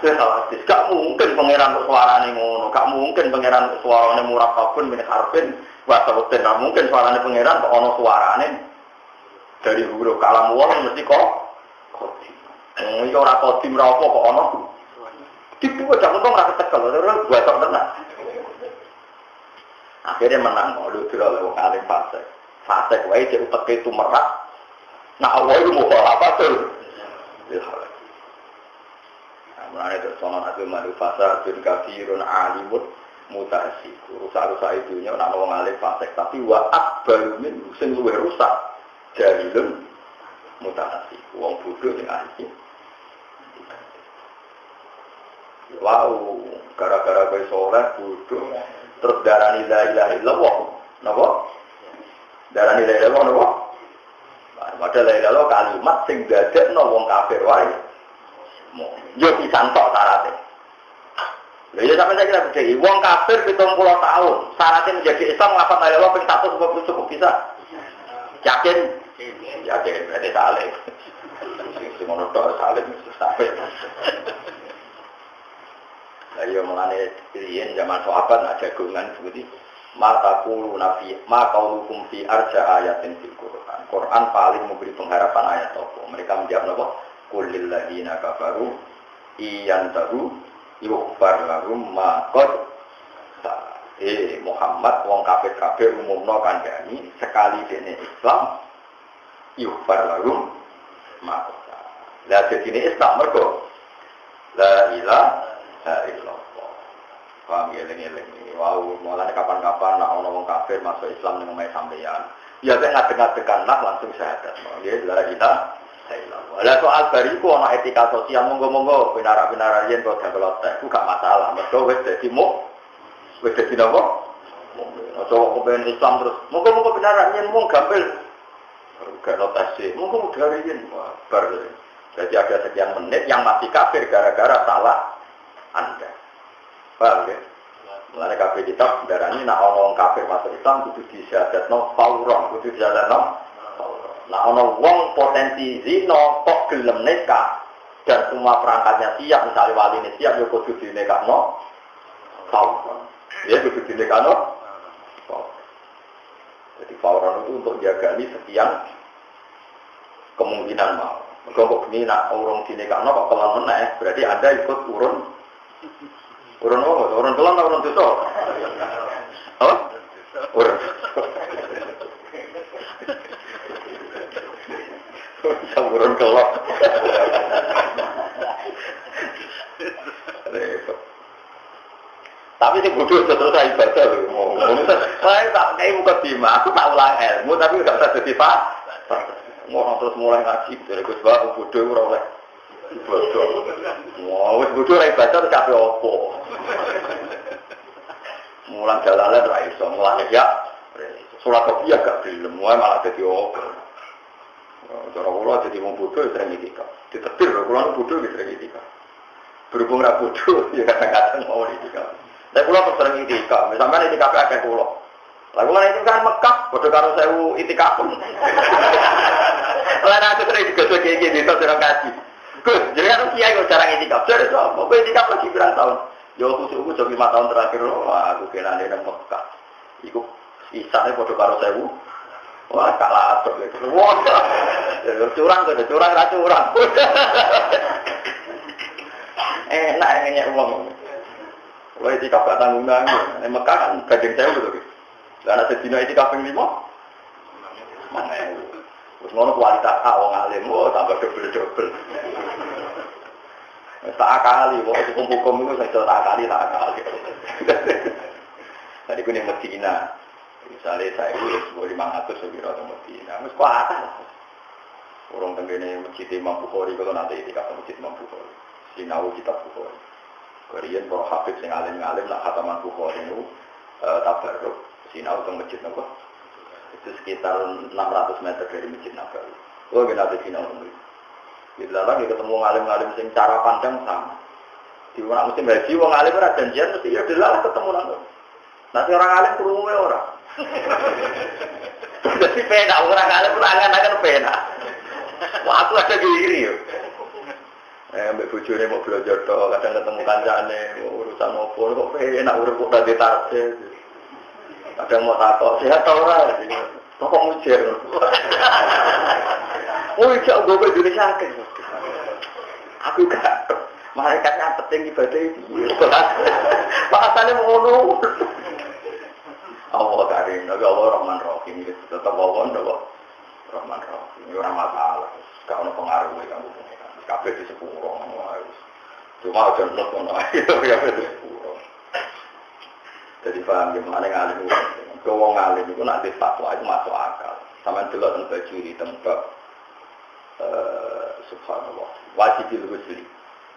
sehawatis. Gak mungkin pangeran kok suarane ngono, gak mungkin pangeran kok suarane murakkabun min harfin wa sautin. Gak mungkin suarane pangeran kok ono suarane dari huruf kalam wong mesti kok kodim. Iki ora kodim ra apa kok ono dibuat jangan kau merasa tegal, orang buat tenang. Akhirnya menang, lu tidak lewat alim fase, wae jadi utek itu merak. Nah awal itu mau apa tuh? Mulai dari soal agama itu fase, bin kafirun alimut mutasi. Rusak itunya, nak mau alim fase, tapi waat balumin sing luwe rusak, jahilun mutasi. Uang bodoh yang ahli. Wow, gara-gara kowe soleh bodoh terus darani la ilaha illallah. Napa? Darani la ilaha illallah napa? Padahal la ilaha illallah kalimat sing dadekno wong kafir wae. Yo pisan tok syaratnya. Lha ya sampeyan kira bedhe wong kafir 70 tahun, syaratnya menjadi Islam ngapa la ilaha illallah ping 1 cukup bisa. Yakin? Yakin berarti saleh. Sing ngono tok saleh sampai. Ayo melane riyen zaman sahabat nak jagongan seperti mata qulu nafi ma qaulukum fi arja ayatin fil Quran. Quran paling memberi pengharapan ayat apa? Mereka menjawab apa? Qul lil ladina kafaru iyantahu yughfar lahum ma qad Muhammad wong kafir-kafir umumno kandhani sekali dene Islam yughfar lahum ma qad. Lah dene Islam mergo la ilaha illallah. Paham ya lengi-lengi. Wow, mulane kapan-kapan nak ono wong kafir masuk Islam ning omahe sampeyan. Ya nek ngadeg-adegan lah langsung syahadat. Nggih, la ilaha illallah. Lah soal bariku ono etika sosial monggo-monggo pinara-pinara yen kok dagelot teh gak masalah. Mergo wis dadi wis dadi napa? Ojo kok ben Islam terus. Monggo-monggo pinara yen mung gampil. Gak notasi. Monggo dari yen bar. Jadi ada sekian menit yang masih kafir gara-gara salah Anda. Paham ya? Mulane kabeh kitab darani nek ana wong kafir masuk Islam kudu disyahadatno fauron, kudu disyahadatno fauron. Nek ana wong potensi zina kok gelem nikah dan semua perangkatnya siap, misalnya waline siap yo kudu dinekahno fauron. Ya kudu dinekahno fauron. Jadi fauron itu untuk jagani sekian kemungkinan mau. Mergo kok gini nak urung dinekahno kok kelon meneh, berarti Anda ikut urun apa? Urun kelon atau urun dosa? Apa? Urun. Urun kelon. Tapi sing bodoh terus ibadah lho. Saya tak kayak muka bima, aku tak ulang ilmu tapi enggak usah jadi pak. Mau terus mulai ngaji dari Gus Ba bodoh ora oleh. Bodoh. Wah, wis bodoh ra ibadah kabeh opo. Mulang jalalan ra iso, mulang ya. Salat kok ya gak gelem, malah dadi opo. Cara kula dadi wong bodoh sering itikaf. Ditetir lho kula bodoh wis sering itikaf. Berhubung ra bodoh ya kadang-kadang mau itikaf. Saya kula sering itikaf, sampeyan itikaf akeh kula. Lah kula itu kan Mekah, padha karo 1000 itikaf. Lah aku sering digoso iki di terus kaji. Gus, jadi kan kiai kok jarang itikaf. Jadi kok itikaf lagi berapa tahun? Yo aku 5 tahun terakhir loh, aku kenane nang Mekah. Iku isane padha karo 1000. Wah, kalah atur gitu. Wah. Curang tuh, curang ra curang. Enak ngenyek wong. Wah, itikaf gak tanggungan. Nang Mekah kan gading 1000 lho. Lah ana sedina itikaf ping 5. Mana wis ngono kualitas wong alim, tambah dobel-dobel. Wis tak akali, wong hukum itu saya tak akali. Tadi ku ning Medina. Misalnya saya wis 500 sebiro teng Medina. Wis kuat. Orang tenggene Masjid Imam Bukhari kalau nanti itikaf Masjid Imam Bukhari. Sinau kitab Bukhari. Korean para hafid sing alim-alim lah khataman Bukhari niku tabarruk sinau teng Masjid napa? Itu sekitar 600 meter dari Masjid Nabawi. Oh, kita ada final sendiri. Di dalam kita ketemu ngalim-ngalim sing cara pandang sama. Di orang musim haji, orang alim ada janjian mesti ya dilalah ketemu langsung. Nanti orang alim kurungnya orang. Jadi pena orang alim akan pena. Wah, aku ada diri yo. Mbak bojone mau belajar tok, kadang ketemu kancane, urusan opo kok pena urip kok dadi target. Kadang mau takut, sehat tau ora? Kok mujer? Oh, cak gue Indonesia sakit. Aku gak, malaikat nyatet yang ibadah itu. Bahasanya mengono. Allah karim, tapi Allah Rahman Rahim. Tetap Allah Rahman Rahim. Ini orang masalah. Gak ada pengaruh kamu. Kabeh di sepuluh. Cuma aja nut ngono. Kabeh di sepuluh. Jadi paham gimana ngalim itu? Wong ngalim itu nanti fatwa itu masuk akal. Sama delok teng bajuri tembak subhanallah. Wajibil ghusli.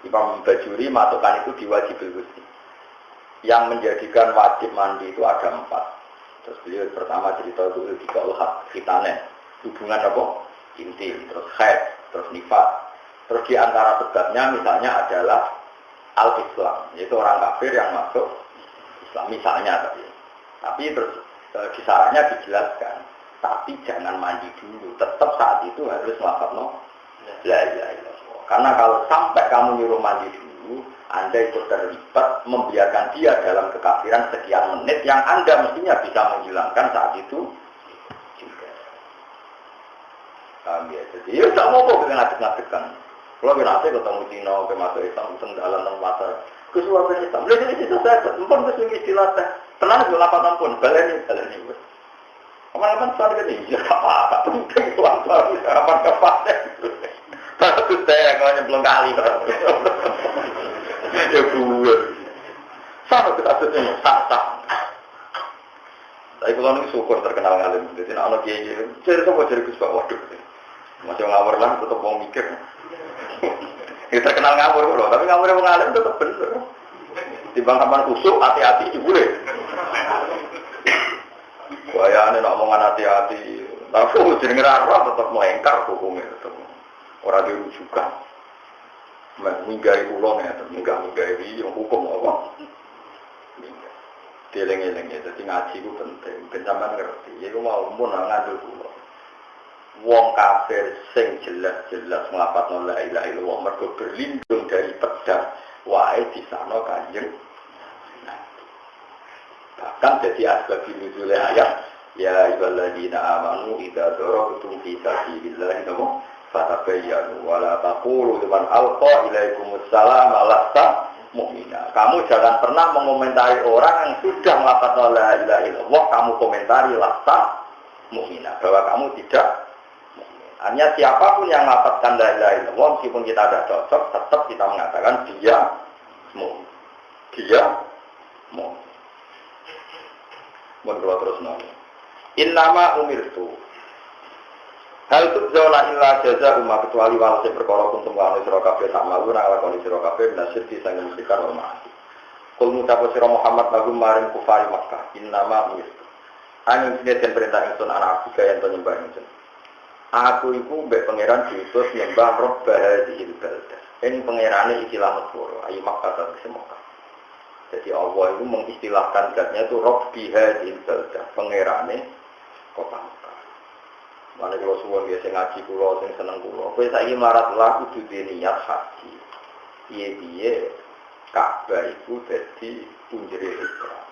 Imam Bajuri masukkan itu di wajibil ghusli. Yang menjadikan wajib mandi itu ada 4. Terus beliau pertama cerita itu ketika khitanen, hubungan apa? Intim, terus haid, terus nifas. Terus di antara sebabnya misalnya adalah al-Islam, yaitu orang kafir yang masuk Islam misalnya tapi terus kisarannya dijelaskan, tapi jangan mandi dulu, tetap saat itu harus melakukan la ilaha illallah. Karena kalau sampai kamu nyuruh mandi dulu, Anda ikut terlibat membiarkan dia dalam kekafiran sekian menit yang Anda mestinya bisa menghilangkan saat itu juga. Ya, jadi ya tak mau kok ngadeg-ngadegkan. Kalau nanti ketemu Cina, ke masuk Islam, dalam pasar, kesuapan Islam. Lihat ini sisa saya, empun kesini istilah teh. Tenang juga lapan pun, baleni. Kapan soal gini, ya apa penting tuan kapan kapan. Satu saya kalau nyemplung kali. Ya gue. Sama kita sebutnya sah. Tapi kalau ini syukur terkenal ngalim, jadi anak kiai jadi sama jadi gus waduh. Masih ngawur lah, tetap mau mikir. Kita terkenal ngawur loh, tapi ngawur yang ngalim tetap bener. Timbang kapan kusuk, hati-hati boleh. Bayane nak omongan hati-hati. Tapi jenenge ra tetep mau engkar hukumnya tetep. Ora dirujukan. Minggai kula ngeten, minggah-minggai iki yang hukum apa? dieling-eling ya. Jadi ngaji ku penting. Ben sampean ngerti. Iku mau mun ngandel kula. Wong kafir sing jelas-jelas nglafadzna la ilaha illallah mergo berlindung dari pedang wae disana Kanjeng. Bahkan jadi asbab nuzul ayat ya ayyuhalladzina amanu idza darabtum fi sabilillahi fatabayyanu wa la taqulu liman alqa ilaikumus salam lasta mu'mina. Kamu jangan pernah mengomentari orang yang sudah melafadzkan la ilaha illallah, kamu komentari lasta mu'mina, bahwa kamu tidak mu'min. Hanya siapapun yang melafadzkan la ilaha illallah, meskipun kita ada cocok, tetap kita mengatakan dia mu'min. Dia mu'min. Menurut terus nanya. Innama umirtu. Hal tujzauna illa jaza umma kecuali walase perkara kuntum wa sira kabeh sak malu nang lakoni sira kabeh nasir disang musikan hormat. Kul mutapo sira Muhammad lagu maring kufari Makkah. Innama umirtu. Angin sineten perintah ingsun anak aku yang nyembah ingsun. Aku iku mbek pangeran diutus nyembah Rabb hadhil baldah. Ing pangerane iki lamet loro, ayo Makkah ta Makkah. Jadi Allah itu mengistilahkan zatnya itu Rabbi hadhil baldah, pangerane kota Makkah. Mana kalau suwon biasa ngaji kula sing seneng kula. Kowe saiki melarat lah kudu niat haji. Piye-piye Ka'bah iku dadi punjere Islam.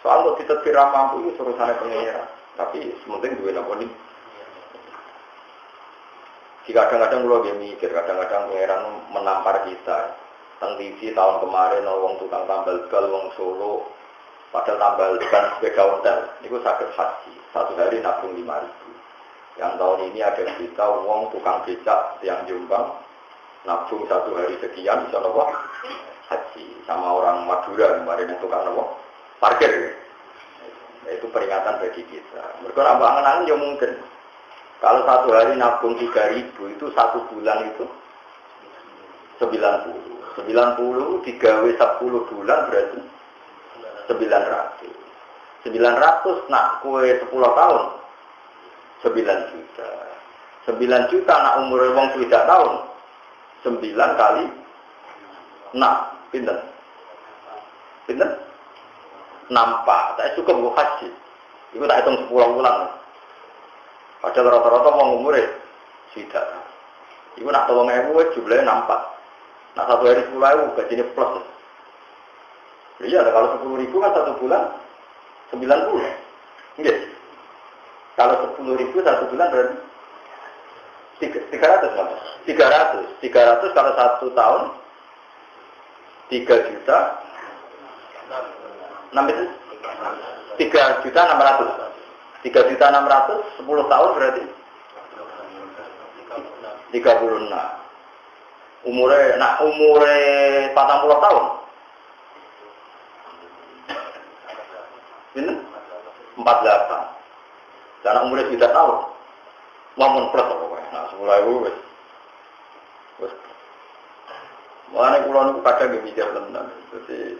Soal kok ditetir mampu itu urusane pangeran, tapi sementing duwe napa nih. Kadang-kadang kula nggih mikir, kadang-kadang pangeran menampar kita. Teng TV tahun kemarin wong tukang tambal bal wong Solo padahal tambal ban sepeda ontel niku saged haji. Satu hari nabung 5.000. Yang tahun ini ada cerita wong tukang becak yang Jombang nabung satu hari sekian bisa nopo haji sama orang Madura kemarin yang tukang nopo parkir. Itu peringatan bagi kita. Mereka angan-angan ya mungkin. Kalau satu hari nabung 3.000 itu satu bulan itu 90. 90 digawe 10 bulan berarti 900. 900 nak kue 10 tahun 9 juta. 9 juta nak umur wong 3 tahun 9 kali 6 pinten? Pinten? Nampak, tak cukup gue haji. Itu tak hitung 10 bulan. Padahal rata-rata wong umure tidak. Itu nak tolong ewu jumlahnya nampak. Nah satu hari 10.000 gajinya plus. Iya, kalau 10.000 kan satu bulan 90. Enggak. Kalau 10.000 satu bulan berarti 300 kan? 300 kalau satu tahun 3 juta 6 itu 3 juta 600. 3 juta 600 10 tahun berarti 36. Umure 40 tahun. Ini 48. Karena umurnya 3 tahun. Wamun plus pokoknya. Nah, 10.000 wis. Wis. Mulane kula niku kadang nggih mikir tenan. Dadi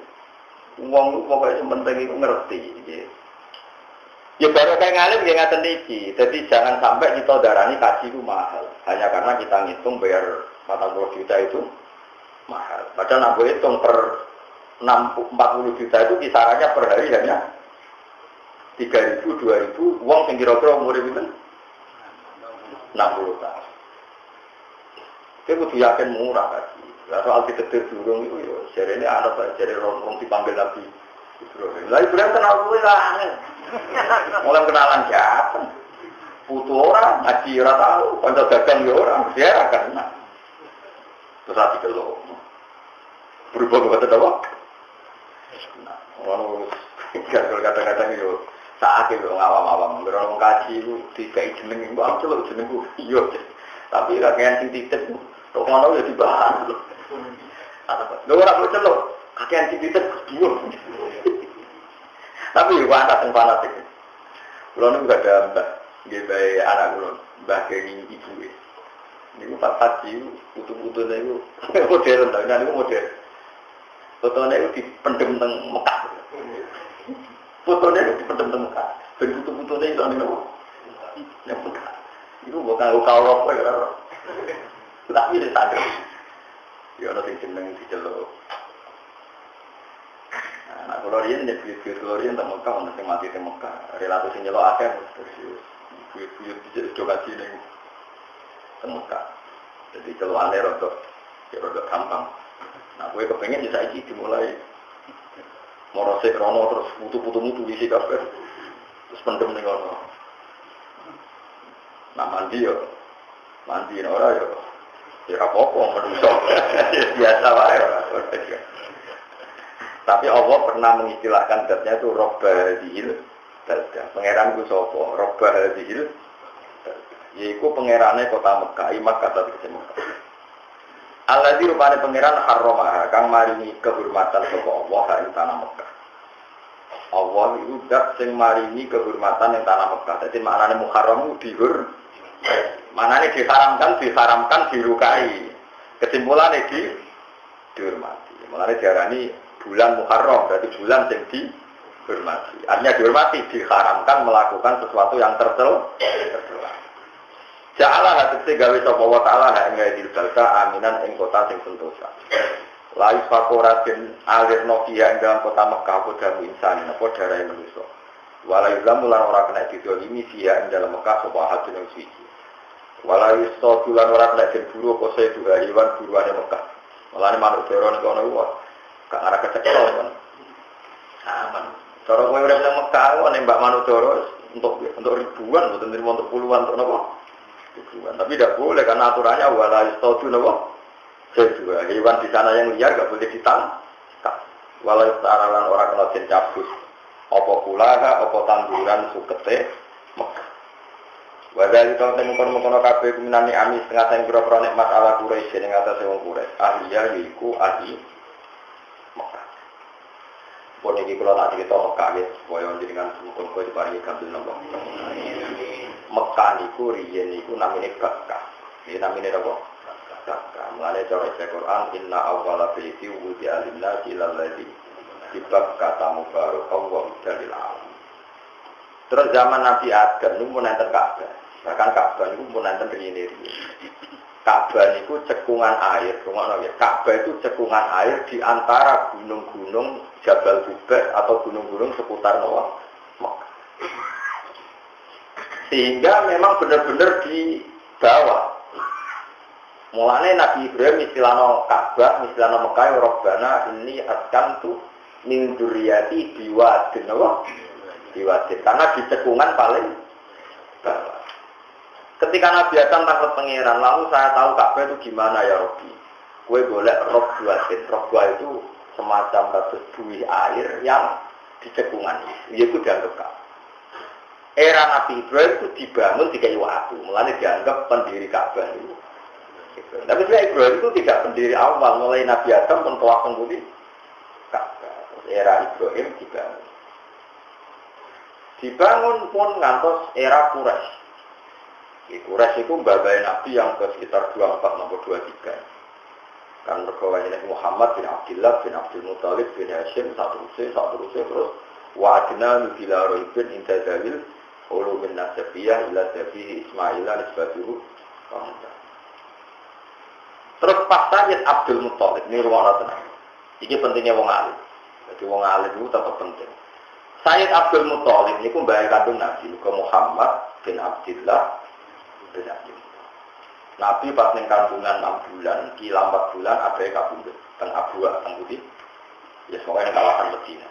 wong pokoke penting iku ngerti iki. Ya baru kayak ngalim nggih ngaten iki. Dadi jangan sampai kita darani kaji itu mahal. Hanya karena kita ngitung bayar 40 juta itu mahal. Padahal nak hitung per 40 juta itu kisarannya per hari hanya 3.000, 2.000, uang yang kira-kira umurnya itu 60 tahun. Itu kudu yakin murah lagi. Soal diketir durung itu ya, jadi ini anak jadi orang dipanggil Nabi Ibrahim. Lah Ibrahim kenal gue lah. Mulai kenalan siapa? Putu orang, ngaji orang tahu, kanca dagang ya orang, dia akan kenal. Terus hati kalau berubah kepada apa? Nah, orang kadang-kadang itu saat itu ngawam-awam, orang kaji itu dikai jeneng, itu aku coba jenengku, iya. Tapi kakek yang titip, kok mana udah dibahas. Lo orang boleh celok, kakek yang titip dua. Tapi juga anak yang fanatik. Kalau ini gak ada mbak, dia anak gue, mbak kayak ibu. Ini Pak Haji, putu-putunya itu modern, nah ini modern. Fotonya itu dipendem teng Mekah. Fotonya itu dipendem teng Mekah. Dan putu-putunya itu ada yang Mekah. Itu bukan kalau apa ya, tapi ini sadar. Ya ada yang jeneng diceluk. Nah, Kalau riyen nek buyut kalau riyen tak Mekah ono sing mati teng Mekah. Relatif sing nyelok akeh buyut dijek do kaji ning teng Mekah. Jadi celokane rada gampang. Nah, kowe kepengin ya saiki dimulai morose krono terus putu-putu isi kabeh. Terus pendem ning ngono. Nah, mandi ora yo. Ya apa-apa menungso. Biasa wae ora. Tapi Allah pernah mengistilahkan zatnya itu Rabbahil Baldah. Pangeran ku sapa? Rabbahil yaiku pangerane kota Mekah, Mekah tapi Mekah. Alladzi rupane pangeran harramaha kang maringi kehormatan saka Allah ing tanah Mekah. Allah itu zat sing maringi kehormatan ing tanah Mekah. Dadi maknane muharram dihur. Maknane diharamkan dirukai. Kesimpulannya dihormati. Maknane diarani bulan Muharram, berarti bulan yang dihormati. Artinya dihormati, diharamkan melakukan sesuatu yang tercela. Ja'ala hadise gawe sapa wa ta'ala ha ing ngadil balka aminan ing kota sing sentosa. Lais fakoratin alirno fiha ing dalam kota Mekah apa damu insan apa darahe manusa. Wala yuzlamu lan ora kena didolimi fiha ing dalam Mekah sapa hadun ing suci. Wala yustadu lan ora kena diburu apa saya juga hewan buruane Mekah. Malane manuk dero nek ana wae gak arah kecekel kan. Aman. Cara kowe urip nang Mekah nembak manuk dero untuk ribuan, mboten untuk puluhan untuk napa? Ribuan. Tapi tidak boleh karena aturannya wala yustadu napa? Juga hewan di sana yang liar gak boleh ditangkap. Wala yustara lan ora kena dicabut. Apa kulaha, apa tanduran sukete Mekah. Wadali tahun temu-temu kabeh kuminani amis setengah sing pira-pira nikmat ala Quraisy ning atase wong Quraisy. Ahliya yaiku ahli Mekah. Pun iki kula tak cerita Mekah nggih, supaya jenengan sumpen kowe diparingi gambil napa. Mekah niku riyen niku namine Bakkah. Iki namine apa? Bakkah. Mulane cara Al-Qur'an inna awwala baiti wudi'a lin-nasi lalladzi di Bakkah mubarakun wa dalil alam. Terus zaman Nabi Adam niku mun enten Ka'bah. Bahkan Ka'bah niku mun enten rene. Ka'bah niku cekungan air, rumakno ya. Ka'bah itu cekungan air di antara gunung-gunung Jabal Qubais atau gunung-gunung seputar Mekah. Sehingga memang benar-benar di bawah. Mulane Nabi Ibrahim istilahno Ka'bah, istilahno Mekah Rabbana inni askantu min dzurriyyati biwadin diwajib karena di cekungan paling bawah. Ketika Nabi Adam takut pangeran, lalu saya tahu Ka'bah itu gimana ya Robbi. Kue boleh rob duatin, rob itu semacam kasus buih air yang di cekungan itu dianggap Ka'bah. Era Nabi Ibrahim itu dibangun di kayu waktu, mulai dianggap pendiri Ka'bah itu. Tapi sebenarnya Ibrahim itu tidak pendiri awal, mulai Nabi Adam mentoak penghuni Ka'bah. Era Ibrahim dibangun pun ngantos era Quraisy. Quraisy itu babai Nabi yang ke sekitar 24 atau 23. Kan berkawanya Muhammad bin Abdullah bin Abdul Muthalib bin Hashim satu terus wa'adna nubila roibin intazawil ulumin nasabiyah ila zabihi Ismailah nisbatuhu kamudah. Terus pas Sayyid Abdul Muthalib ini rumah tenang. Ini pentingnya wong alim. Jadi wong alim itu tetap penting. Sayyid Abdul Muthalib ini mbah kandung Nabi ke Muhammad bin Abdullah bin Abdul. Nabi pas ning kandungan 6 bulan, kila 4 bulan abahe kabundut teng Abwa teng Budi. Ya soalnya kawasan Medina.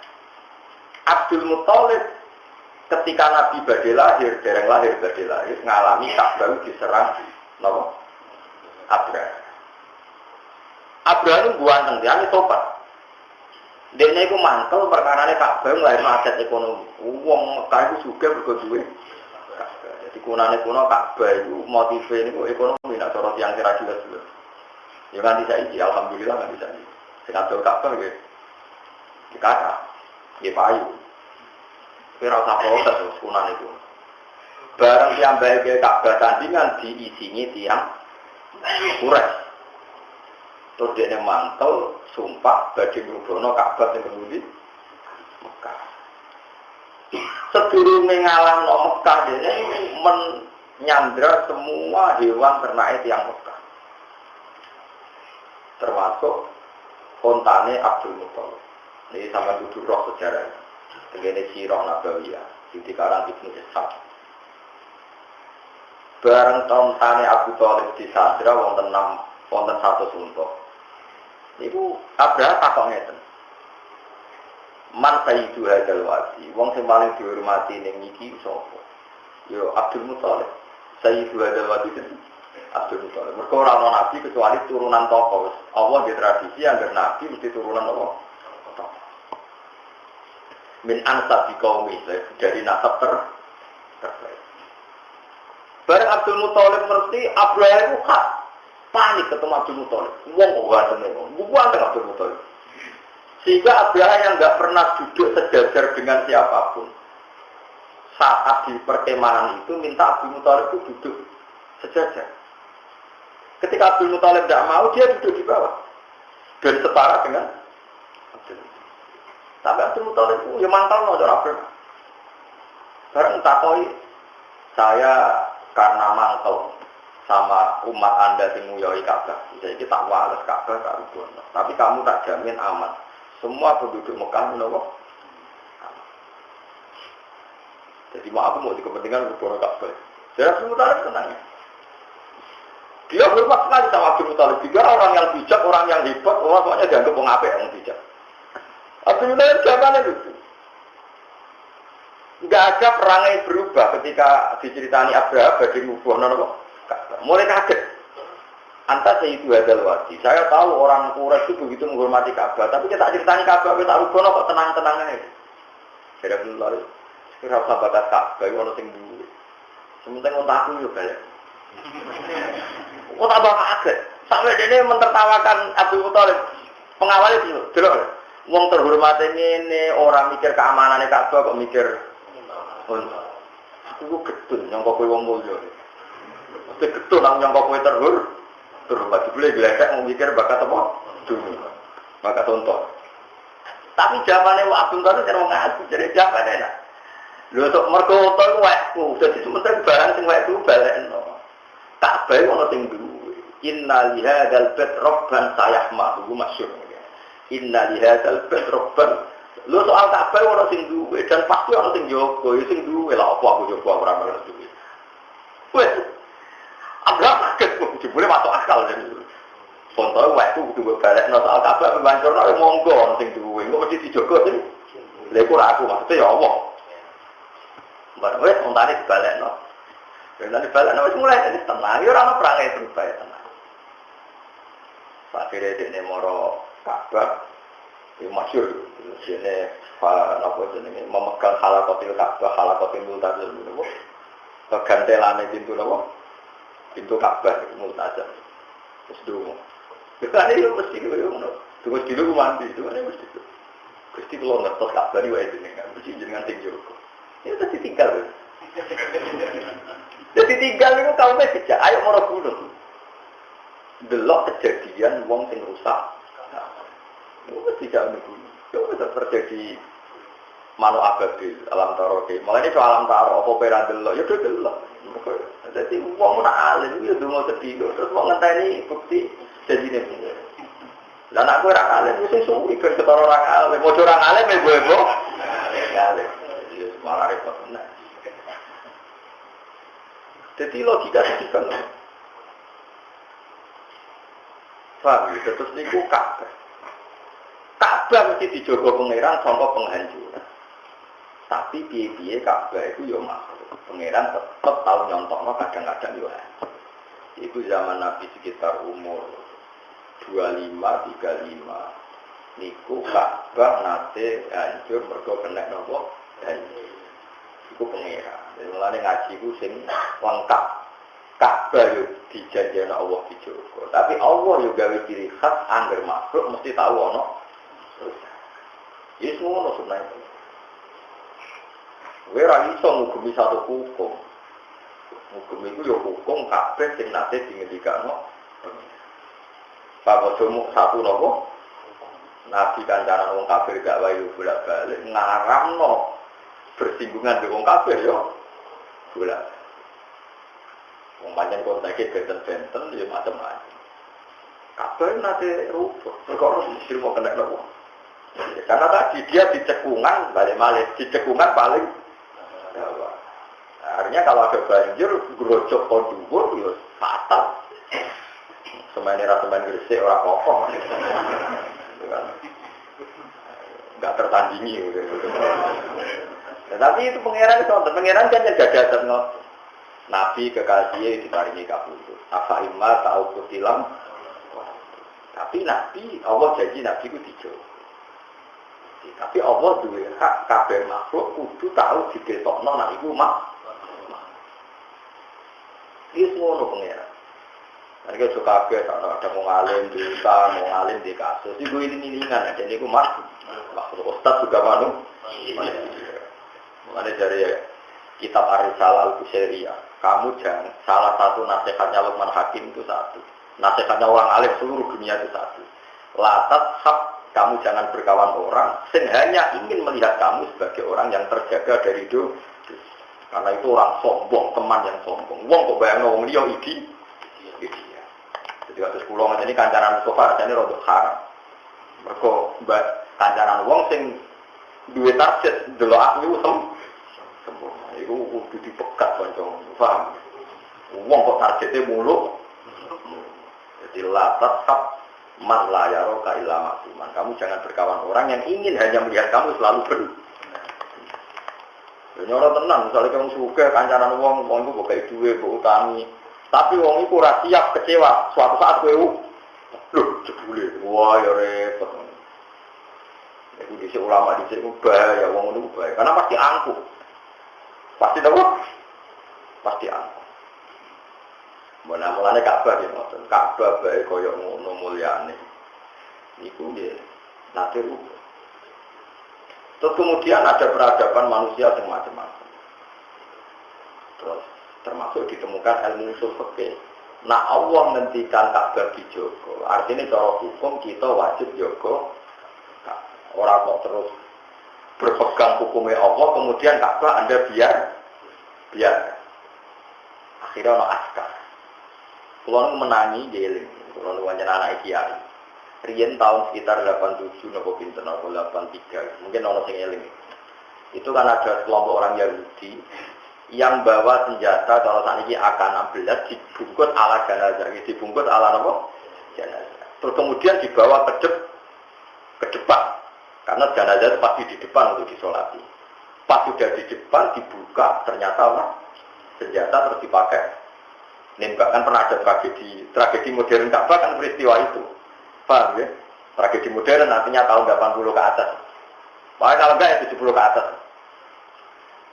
Abdul Muthalib ketika Nabi badhe lahir, dereng lahir ngalami Ka'bah diserang napa? Abraham itu buanteng dia tobat. Dene iku mantel perkarane Ka'bah nglairno aset ekonomi. Wong Mekah iku sugih mergo duwe. Jadi kunane kuno Ka'bah iku motive niku ekonomi nek cara tiyang kira jelas. Ya kan saiki alhamdulillah kan bisa. Sing adol Ka'bah nggih. Dikata. Nggih payu. Ora usah protes kunane iku. Barang piyambake Ka'bah tandingan diisingi tiyang Quraisy. Terus dia mantel, sumpah, bagi merubono Ka'bah yang kemudian Mekah. Sedurunge ngalahno Mekah, dia menyandra semua hewan ternak yang Mekah. Termasuk kontane Abdul Muthalib. Ini sama kudu roh sejarah. Begini Sirah Nabawiyah, di karang Ibnu Ishaq. Bareng tontane Abu Thalib di Sadra wonten 100 unta. Niku Abraha takok ngeten. Man sayyidu hadzal wadi, wong sing paling dihormati ning iki sapa? Yo Abdul Muthalib. Sayyidu hadzal wadi itu Abdul Muthalib. Mergo ora ana nabi kecuali turunan tokoh. Allah di tradisi anggar nabi mesti turunan apa? Tokoh. Min ansab kaumi, dari nasab terbaik. Bareng Abdul Muthalib mesti Abraha itu panik ketemu Abdul Muthalib. Wong kok gatene wong. Bukan Abdul Muthalib. Sehingga Abraha yang nggak pernah duduk sejajar dengan siapapun saat di perkemahan itu minta Abdul Muthalib itu duduk sejajar. Ketika Abdul Muthalib tidak mau, dia duduk di bawah dan setara dengan Abdul Muthalib. Tapi Abdul Muthalib itu ya mantal no cara Abraha. Bareng takoi saya karena mantel sama umat Anda yang nguyoi Ka'bah, jadi kita wales Ka'bah tak rubuh. Tapi kamu tak jamin aman. Semua penduduk Mekah menolak. Jadi aku mau di kepentingan Rukun Ka'bah. Jadi Abdul Muthalib tenang. Dia hormat sekali sama Abdul Muthalib. Juga orang yang bijak, orang yang hebat, orang tuanya dianggap pengapik yang bijak. Abdul Muthalib jawabannya lucu. Enggak ada perang yang berubah ketika diceritani Abraha bagi ngubuh Ka'bah. Mulai kaget. Anta sayyidu hadzal wadi. Saya tahu orang Quraisy itu begitu menghormati Ka'bah, tapi kita ceritani Ka'bah kita rugono kok tenang-tenang aja. Jadi benar. Kira usah bakat Ka'bah ono sing duwe. Sementing otakku yo balik. Kok tambah kaget. Sampai dene mentertawakan Abdul Muthalib. Pengawal itu delok. Wong terhormat ngene orang mikir keamanane Ka'bah kok mikir aku getun nyangka kowe wong mulya. Mesti getun nang nyangka kowe terhormat boleh gledek mau mikir bakat apa? Dunia. Bakat tonton. Tapi jawabannya Abdul Muthalib cara ngaji, jadi jawabannya enak. Lho tok mergo utawa wekku, dadi sementing barang sing wekku balekno. Tak bae ono sing duwe. Inna li hadzal bait rabban sayahmahu masyhur. Inna li hadzal bait rabban. Lho soal tak bae ono sing duwe dan pasti ono sing jogo, ya sing duwe lah apa aku jogo ora ora duwe. Wes agak kaget kok jebule masuk akal jadi. Foto waktu kudu balik nang soal Ka'bah bancurno monggo sing duwe. Kok mesti dijogo sing. Lha iku aku maksudnya ya Allah. Bareng wis ontane dibalekno. Dan dibalekno wis mulai tenang, ya ora ono perang itu bae tenang. Akhire dene moro Ka'bah iki masyhur jenenge napa jenenge memegang halakotil Ka'bah, halakotil multazam niku. Gantelane pintu napa? Pintu Ka'bah multazam. Terus dulu. Kita ini mesti ngono. Terus dulu mandi, itu kan mesti. Gusti kula ngertos Ka'bah iki wae jenengan, mesti jenengan sing jogo. Ya tadi tinggal. Jadi tinggal itu kamu saja, ayo moro gunung. Delok kejadian wong sing rusak. Itu mesti jangan gunung. Itu bisa terjadi manu ababil, alam taroke. Malah ini soal alam taro, apa pera delok, ya delok. Jadi wong nak alim itu donga sedih, terus wong ngenteni bukti jadine. Lah nek kowe ora alim wis suwi ben ketara ora alim, mojo ora alim ebo-ebo. Alim. Ya malah repot tenan. Jadi logika itu kan. Paham ya, terus niku Ka'bah. Ka'bah mesti dijogo pangeran saka penghancuran. Tapi piye-piye Ka'bah itu ya makhluk. Pangeran tetap tahu nyontokno kadang-kadang yo. Itu zaman Nabi sekitar umur 25-35. Niku Ka'bah nate hancur mergo kena nopo? Hancur. Iku pangeran. Jadi mulane ngaji ku sing lengkap. Ka'bah yo dijanjeni Allah dijogo. Tapi Allah yo gawe ciri khas angger makhluk mesti tahu ono. Yes ngono sebenarnya. Kowe ora iso ngukumi satu hukum. Hukum itu ya hukum kabeh sing nate dingendikano. Pak Bodomo satu nopo? Nabi kancaran wong kafir gak wae bolak-balik ngaramno bersinggungan dengan wong kafir yo. Bolak. Wong pancen kontake benten-benten ya macam-macam. Kabeh nate rubuh. Perkara sing mau kena nopo? Karena tadi dia di cekungan balik malih, di cekungan paling bawah. Akhirnya kalau ada banjir, grojok kondukur, ya fatal. Semain era semain Gresik orang kokoh, nggak tertandingi. Tapi itu pangeran kan yang gagasan Nabi kekasih diparingi kabudut. Apa imma tahu kutilam. Tapi Nabi Allah janji Nabi itu dijogo. Tapi Allah duwe hak kabeh makhluk kudu tahu diketokno nek iku mak. Iki ngono pangeran. Mereka suka kabeh ada mau ngalim di utang, mau ngalim di kasus. Iku ini-iningan ada niku makhluk ustaz juga Mulane dari kitab Ar-Risalah Al-Busairiyah, kamu jangan salah satu nasihatnya Luqman Hakim itu satu. Nasihatnya orang alim seluruh dunia itu satu. Latat hab, kamu jangan berkawan orang yang hanya ingin melihat kamu sebagai orang yang terjaga dari dosa. Karena itu orang sombong, teman yang sombong. Wong kok bayang wong liya iki. Jadi waktu sekolah ini kancaran Mustafa jadi rodok haram. Mergo kancaran wong sing duwe target delok aku sempurna. Iku kudu dipegat kanca. Paham? Wong kok targete mulu. Jadi latat hab man la yaraka illa maksuman. Kamu jangan berkawan orang yang ingin hanya melihat kamu selalu nyoro tenang, misalnya kamu suka kancaran wong itu pakai duit, utangi. Tapi wong itu ora siap kecewa suatu saat kowe lho jebule. Wah ya repot. Iku dhisik ulama dhisik bahaya wong ngono bahaya karena pasti angkuh. Pasti tahu? Pasti angkuh. Mulane Ka'bah iki ngoten. Ka'bah bae koyo ngono mulyane. Iku nggih nate rupa. Terus kemudian ada peradaban manusia yang macam-macam. Terus termasuk ditemukan ilmu usul fikih. Nah Allah menghentikan Ka'bah dijogo. Artinya cara hukum kita wajib jogo. Orang kok terus berpegang hukumnya Allah, kemudian Ka'bah Anda biar. Akhirnya ada askar. Kalau menangi jeling, kalau wajan anak kiai. Rian tahun sekitar 87 nopo pinten nopo 83 mungkin ono sing eling. Itu kan ada kelompok orang Yahudi yang bawa senjata kalau saat ini AK-16 dibungkus ala jenazah, dibungkus ala nopo jenazah. Terus kemudian dibawa ke depan karena jenazah itu pasti di depan untuk disolati. Pas sudah di depan dibuka ternyata senjata terus dipakai. Nembak kan pernah ada tragedi modern Ka'bah kan peristiwa itu. Paham ya? Tragedi modern artinya tahun 80 ke atas. Makanya kalau enggak ya 70 ke atas.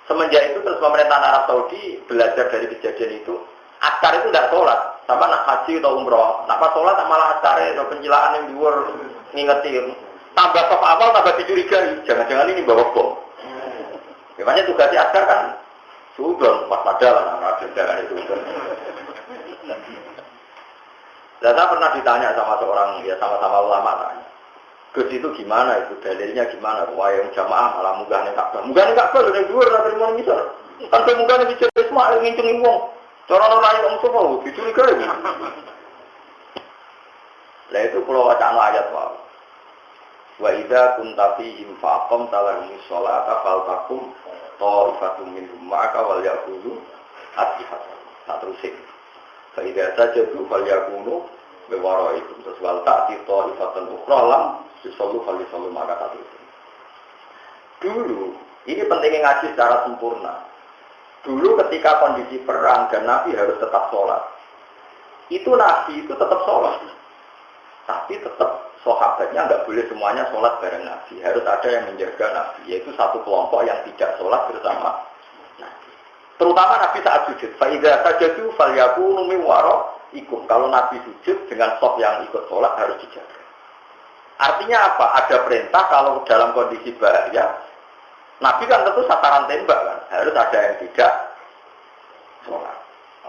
Semenjak itu terus pemerintahan Arab Saudi belajar dari kejadian itu. Askar itu tidak sholat. Sama nak haji atau umroh. Nak pas sholat malah askar atau pencilaan yang diur ngingetin. Tambah top awal tambah dicurigai. Jangan-jangan ini bawa bom. Makanya tugasnya askar kan sudah pas padahal anak jenderal itu. Dan saya pernah ditanya sama seorang, ya sama-sama ulama tanya, Gus itu gimana itu, dalilnya gimana? Wah yang jamaah malah munggah ning Ka'bah. Munggah ning Ka'bah lho ning dhuwur ora terima ngisor. Kan munggah ning Masjid Ismail ngincungi wong. Cara ora ayo musuh wae dicurigai. Lah itu kalau wacana ayat wae. Wa idza kunta fihim faqam talahum sholata faltaqum ta'ifatum minhum ma'aka wal ya'khudhu at-tihat. Terusin. Faidah saja tu faliyakunu bewara itu terus wal ta'ti ta'ifatan ukhra lam disallu falisallu maka tadi. Dulu ini pentingnya ngaji secara sempurna. Dulu ketika kondisi perang dan Nabi harus tetap sholat, itu Nabi itu tetap sholat, tapi tetap sahabatnya nggak boleh semuanya sholat bareng Nabi. Harus ada yang menjaga Nabi, yaitu satu kelompok yang tidak sholat bersama. Terutama Nabi saat sujud. Faidah sajadu falyakunu min waraikum. Kalau Nabi sujud dengan saf yang ikut sholat harus dijaga. Artinya apa? Ada perintah kalau dalam kondisi bahaya. Nabi kan tentu sasaran tembak kan. Harus ada yang tidak sholat.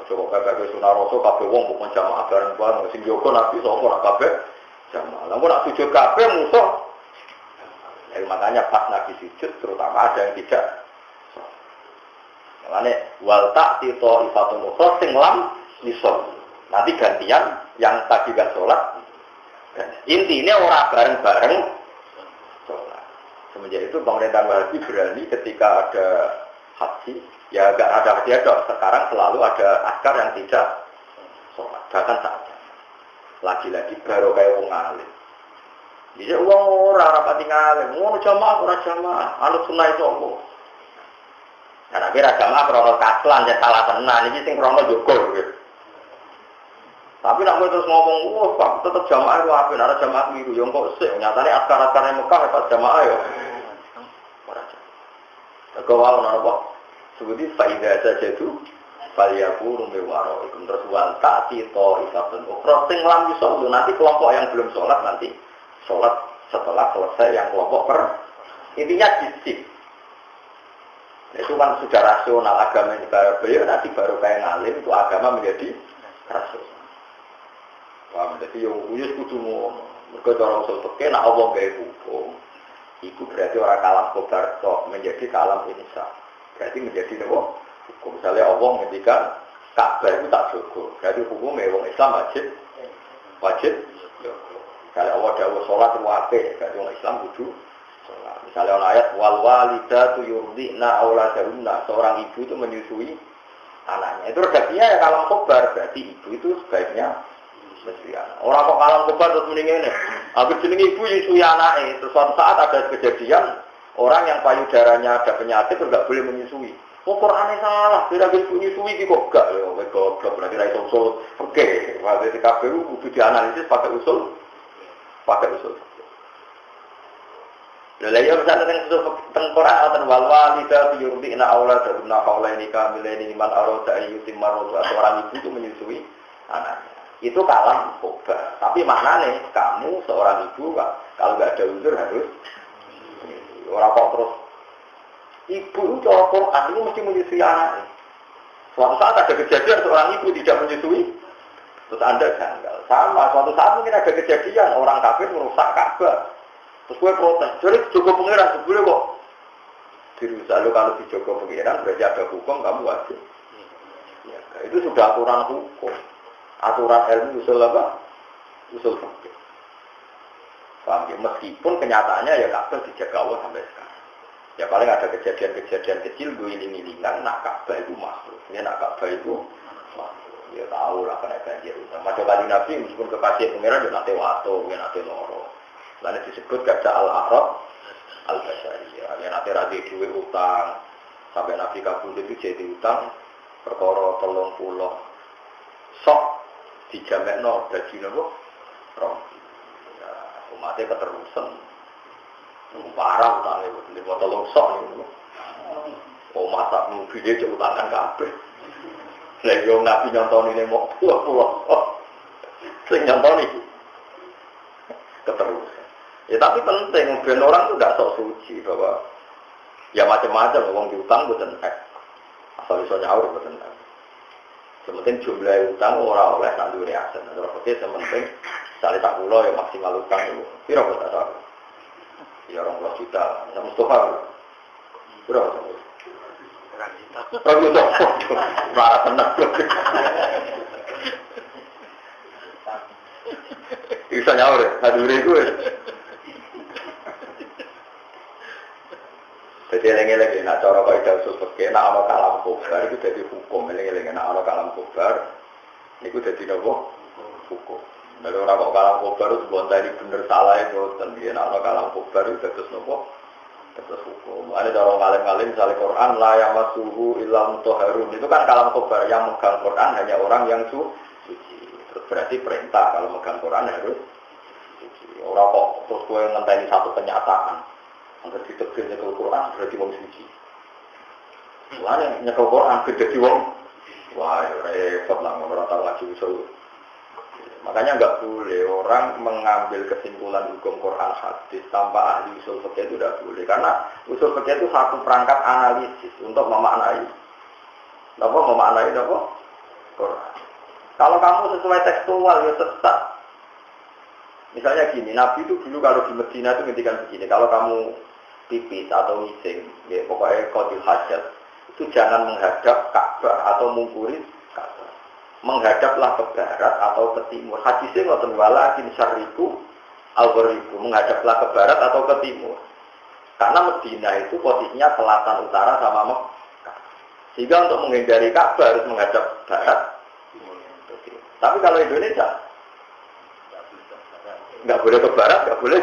Coba kabeh sunah rasul kabeh wong bukan jamaah bareng-bareng. Sing jogo Nabi sapa ora kabeh jamaah. Lah nak sujud kabeh musuh. Makanya pas Nabi sujud terutama ada yang tidak. Makanya wal ta'ti ta'ifatun ukhra sing lam nisol. Nanti gantian yang tadi gak sholat. Intinya orang bareng-bareng sholat. Semenjak itu pemerintah Wahabi berani ketika ada haji, ya agak ada haji dok. Sekarang selalu ada askar yang tidak sholat, bahkan saja. Lagi-lagi baru kayak wong alim. Jadi uang orang rapati ngalim, mau jamaah orang jamaah, anut sunnah itu apa? Nah, tapi jamaah krono kaslan dan salah tenan, ini sing krono jogol gitu. Tapi nak terus ngomong, wah pak tetap jamaah itu apa? Ada jamaah biru, yang kok sih? Nyatanya askar-askarnya Mekah pas jamaah ya. Kau awal apa? Seperti faidah saja itu, faliyaku rumbe waro. Terus wanta tito isabun. Crossing lam yusol nanti kelompok yang belum sholat nanti sholat setelah selesai yang kelompok intinya disip. Itu kan sudah rasional agama ini baru nanti baru kayak ngalim itu agama menjadi rasional. Wah menjadi yang uyus kudumu mereka orang usul peke nak Allah gaya hukum. Itu berarti orang kalam kobar kok menjadi kalam insaf. Berarti menjadi nopo hukum. Misalnya Allah menghentikan Ka'bah itu tak cukup. Berarti hukumnya orang Islam wajib. Kalau Allah dawuh sholat itu wajib, berarti orang Islam kudu sholat. Misalnya orang ayat wal walidatu yurdina auladahunna, seorang ibu itu menyusui anaknya. Itu redaksinya ya kalam kobar, berarti ibu itu sebaiknya menyusui anak. Orang kok kalam kobar terus mendingin ini. Habis jeneng ibu menyusui anaknya, terus suatu saat ada kejadian orang yang payudaranya ada penyakit terus nggak boleh menyusui. Oh Qurannya salah, tidak boleh menyusui kok gak ya, goblok berarti ra iso usul. Oke, waktu di KPU kudu dianalisis pakai usul. Lalu ya misalnya tentang Quran atau walwalida yurdina auladahunna haulaini kamilaini liman arada ayyutim marada seorang ibu itu menyusui anaknya. Itu kalam kobar. Tapi maknanya kamu seorang ibu kalau nggak ada uzur harus orang kok terus ibu itu cara Quran itu mesti menyusui anaknya. Suatu saat ada kejadian seorang ibu tidak menyusui. Terus Anda janggal. Sama, suatu saat mungkin ada kejadian orang kafir merusak Ka'bah. Terus gue protes. Jadi dijogo pengiran sebelumnya kok dirusak. Lalu kalau dijogo pengiran berarti ada hukum kamu wajib. Ya, itu sudah aturan hukum. Aturan ilmu usul apa? Usul fikih. Paham ya? Meskipun kenyataannya ya Ka'bah dijaga Allah sampai sekarang. Ya paling ada kejadian-kejadian kecil gue iling-ilingan nak Ka'bah itu makhluk. Ya nak Ka'bah itu makhluk. Ya tahu lah kena banjir. Macam kali Nabi meskipun kekasih pengiran dia nanti wato, dia nanti loro. Lalu disebut kata al-Arab al-Basariyah. Dia nanti radhi duit utang sampai Nabi kabul itu jadi utang perkara 30 sok dijamek dadi nopo rom. Ya umatnya keterusan. Parah utangnya di botol sok niku. Oh mata mobilnya utangan kabeh. Lagi orang Nabi nyontoni ini mau pulang. Sing nyontoni keterusan. Ya tapi penting, ben orang itu tidak sok suci bahwa ya macam-macam orang diutang bukan asal bisa nyaur bukan. Sementing jumlah utang orang oleh tak duri asen. Terus oke sementing cari tak pulau ya maksimal utang itu. Kira berapa tahu? Ya 20 juta. Sama Mustafa. Berapa tahu? Aku tak marah tenang. Bisa nyaur ya, haduri gue. Jadi eleng-eleng nak cara kau itu usul fikih, nak ana kalam kobar itu jadi hukum. Eleng-eleng nak ana kalam kobar, itu jadi nopo hukum. Lalu orang kok kalam kobar itu bontari bener salah itu, dan dia nak ana kalam kobar itu terus nopo. Terus hukum. Ada orang alim-alim misalnya Quran la yamassuhu illa mutahharun. Itu kan kalam khobar yang megang Quran hanya orang yang suci. Terus berarti perintah kalau megang Quran harus suci. Orang kok terus gue ngenteni satu kenyataan. Angger ditegir nyekel Quran berarti wong suci. Wah, nyekel Quran beda di wong. Wah, repot lah ora tau ngaji usul. Makanya nggak boleh orang mengambil kesimpulan hukum Quran hadis tanpa ahli usul fikih itu tidak boleh. Karena usul fikih itu satu perangkat analisis untuk memaknai. Memaknai apa? Quran. Kalau kamu sesuai tekstual ya sesat. Misalnya gini, Nabi itu dulu kalau di Medina itu ngendikan begini, kalau kamu pipis atau ngising, ya pokoknya qadil hajat, itu jangan menghadap Ka'bah atau mungkuri Ka'bah. Menghadaplah ke barat atau ke timur. Hadisnya ngoten walakin syarriku al-gharibu, menghadaplah ke barat atau ke timur. Karena Medina itu posisinya selatan utara sama Mekah. Sehingga untuk menghindari Ka'bah harus menghadap barat. Tapi kalau Indonesia nggak boleh ke barat, nggak boleh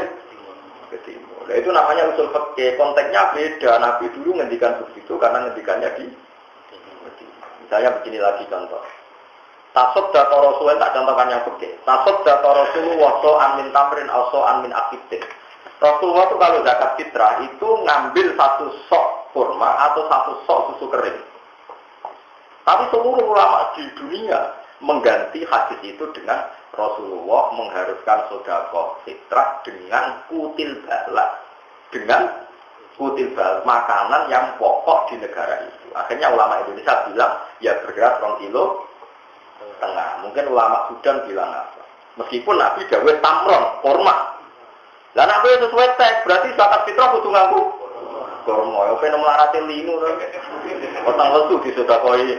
ke timur. Nah, itu namanya usul fikih. Konteksnya beda. Nabi dulu ngendikan begitu karena ngendikannya di Medina. Misalnya begini lagi contoh. Tasod data Rasulullah tak contohkan yang fikih. Tasod data Rasulullah so'an min tamrin al so'an min akidin. Rasulullah itu kalau zakat fitrah itu ngambil satu sok kurma atau satu sok susu kering. Tapi seluruh ulama di dunia mengganti hadis itu dengan Rasulullah mengharuskan sedekah fitrah dengan kutil balak, dengan kutil balak makanan yang pokok di negara itu. Akhirnya ulama Indonesia bilang ya bergerak 2,5 kilo. Mungkin ulama Sudan bilang apa? Meskipun Nabi dawuh tamron, kurma. Lah nek itu sesuai teks, berarti zakat fitrah kudu nganggo kurma. Ya ben melarate linu to. Otang lesu disedekoi.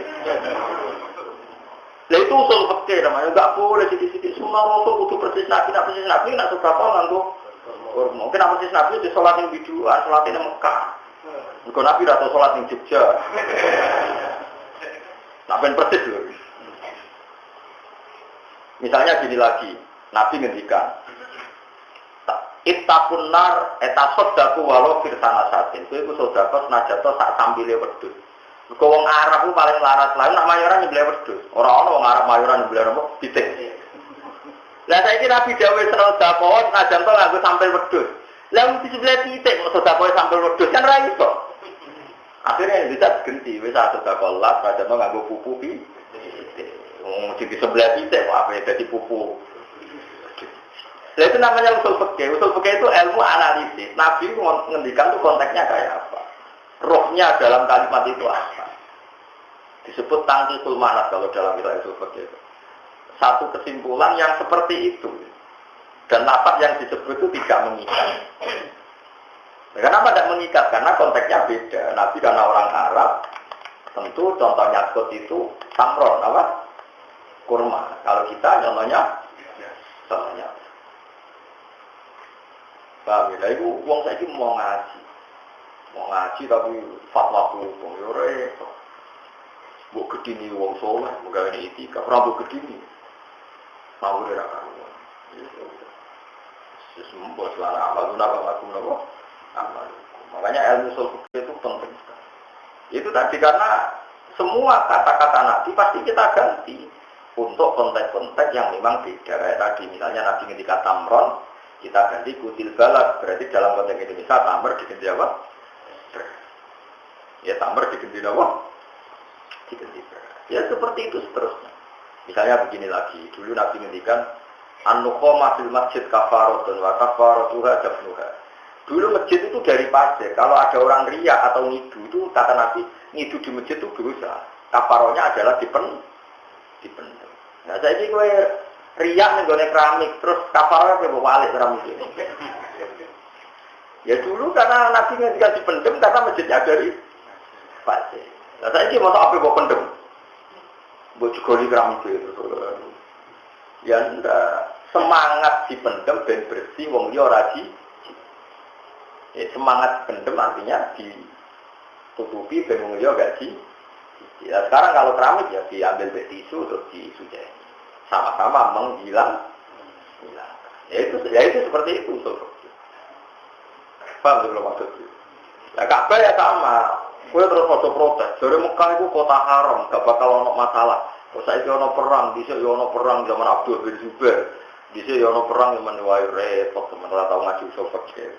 Lah itu usul fikih namanya, enggak boleh sithik-sithik sunah rasul kudu persis Nabi, nak sedekah nganggo kurma. Mungkin apa persis Nabi di salat ning biduan, salat ning Mekah. Mergo Nabi ra tau salat ning Jogja. Nak ben persis lho. Misalnya gini lagi, Nabi ngendikan, ittaqun nar etasadaqu walau firsana satin. Kuwi ku sedekah senajan sak sambile wedhus. Mergo wong Arab ku paling larat lain nak mayoran nyembelih wedhus. Ora ana wong Arab mayoran nyembelih apa pitik. Lah saiki Nabi dawuh sedekah senajan to nganggo sampel wedhus. Lah mesti nyembelih pitik kok sedekah sampel wedhus kan ra iso. Akhirnya bisa ganti wis sedekah lah senajan to nganggo pupu pitik. Mesti di sebelah pitik apa ya jadi pupu. Nah, itu namanya usul fikih. Usul fikih itu ilmu analisis. Nabi mengendikan itu konteksnya kayak apa? Rohnya dalam kalimat itu apa? Disebut tangkihul ma'nas kalau dalam usul fikih itu. Satu kesimpulan yang seperti itu. Dan lafaz yang disebut itu tidak mengikat. Nah, kenapa tidak mengikat? Karena konteksnya beda. Nabi karena orang Arab, tentu contohnya kot itu tamron, apa? Kurma. Kalau kita contohnya paham ya, itu uang saya ini mau ngaji tapi fatwa hukum, ya repot. Buat gedini uang soleh, bukan ini etika, pernah buat gedini, mau dia akan uang. Semua selama amal guna amal. Makanya ilmu fikih itu penting. Itu tadi karena semua kata-kata Nabi pasti kita ganti untuk konteks-konteks yang memang beda. Kayak tadi misalnya Nabi ketika tamron, kita ganti kutil balak, berarti dalam konteks Indonesia tamr diganti apa? Ya tamr diganti apa? Diganti beras. Ya seperti itu seterusnya. Misalnya begini lagi, dulu Nabi ngendikan an-nuqamah fil masjid kafaratun wa kafaratuha jafnuha. Dulu masjid itu dari pasir. Kalau ada orang riya atau ngidu itu kata Nabi, ngidu di masjid itu dosa. Kafaronya adalah dipendem. Nah, saya ini gue riak nih gue keramik, terus kafarnya gue bawa balik keramik ini. Ya dulu karena Nabi nggak dipendem karena masjidnya dari pasir. Nah, saya ini mau apa bawa pendem? Buat juga di keramik itu. Ya enggak, semangat dipendem dan bersih, wong liya ora di. Ya, semangat dipendem artinya ditutupi ben wong liya gak di. Ya, sekarang kalau keramik ya diambil tisu terus disucikan. Sama-sama menghilang. Ya itu seperti itu usul. Paham belum maksudnya? Nah, Ka'bah ya sama. Gue terus mau protes. Dari Mekah itu kota haram, gak bakal ono masalah. Terus saya ono perang, bisa ono perang zaman Abdul bin Zubair. Bisa ono perang zaman Wahyu repot, sementara tahu ngaji usul fikih.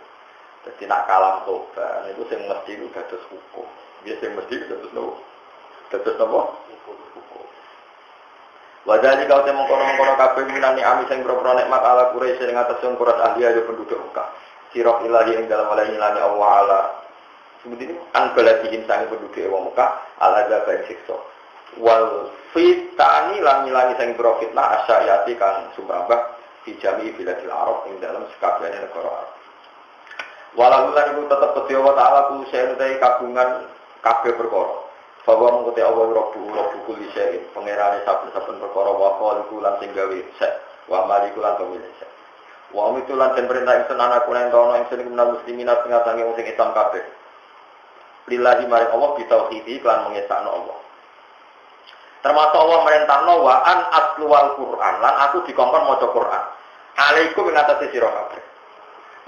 Jadi nak kalam toba, itu yang mesti itu dados hukum. Biasa yang mesti itu dados nopo. Dados nopo? Hukum. Wajah jika kau mengkono kabeh minani ami sing propro nikmat ala Quraisy sing atas sing kurat ahli aja penduduk Mekah. Sirah ilahi yang dalam ala nyilani Allah ala. Seperti ini anggalatihin sang penduduk wong Mekah ala jaga siksa. Wal fitani lan nyilani sing profitna asyayati kang sumrambah di jami biladil Arab ing dalam sekabehane negara Arab. Walau lan iku tetep kedhe wa ta'ala ku seentai kagungan kabeh perkara. Bahwa mengikuti Allah Rabbu kulisyain pengerane saben-saben perkara wa khaliqu lan sing gawe sek wa maliku lan pemilik sek Wa itu lan den perintah ingsun anakku nang tono ingsun iku minal muslimin setengah sange wong sing Islam kabeh. Lillahi maring Allah bitauhidi lan mengesakno Allah. Termasuk Allah merintahno wa an atluwal Quran lan aku dikongkon maca Quran. Alaikum ing atase sira kabeh.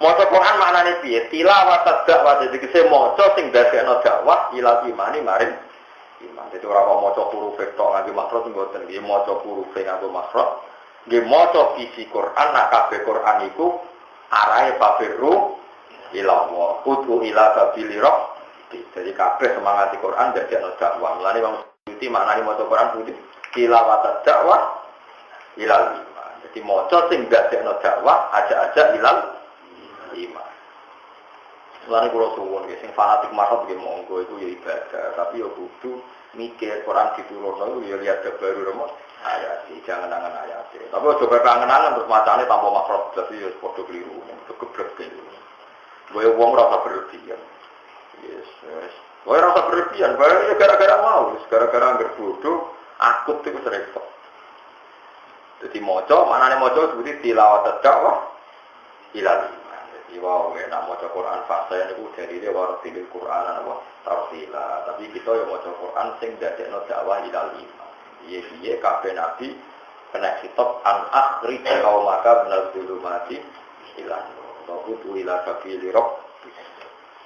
Maca Quran maknane piye? Tilawat dakwah dadi kese maca sing dadekno dakwah ila imani maring iman. Dadi ora kok maca huruf tok nganggo makhraj mboten. Nggih maca huruf nganggo makhraj. Nggih maca isi Quran nak kabeh Quran iku arahe fafirru ila Allah. Utu ila sabili rabbih. Jadi kabeh semangat Quran dadekno dakwah. Mulane wong Suci maknane maca Quran putih tilawat dakwah ilal iman. Jadi maca sing dadekno dakwah aja-aja ilal iman. Mulane kula suwun nggih sing fanatik marhab nggih monggo iku ya ibadah, tapi ya kudu mikir Quran diturunno iku ya lihat baru romo ayat iki jangan angan ayat. Tapi aja kangen-angen terus macane tanpa makhraj dadi ya padha kliru, geblek kliru. Kowe wong ora usah berlebihan. Yes. Kowe ora usah berlebihan, bae gara-gara mau, gara-gara anggere bodoh akut iku repot. Dadi maca, manane maca seperti tilawat dakwah ilal iman. Jadi wow, nak maca Quran fase niku dalile wa tilil Quran apa tartila. Tapi kita yo maca Quran sing dadekno dakwah ilal iman. Piye kabeh nabi kena kitab an akhrij qaumaka minal zulumati ila nur. Kudu ila sabili rabbih.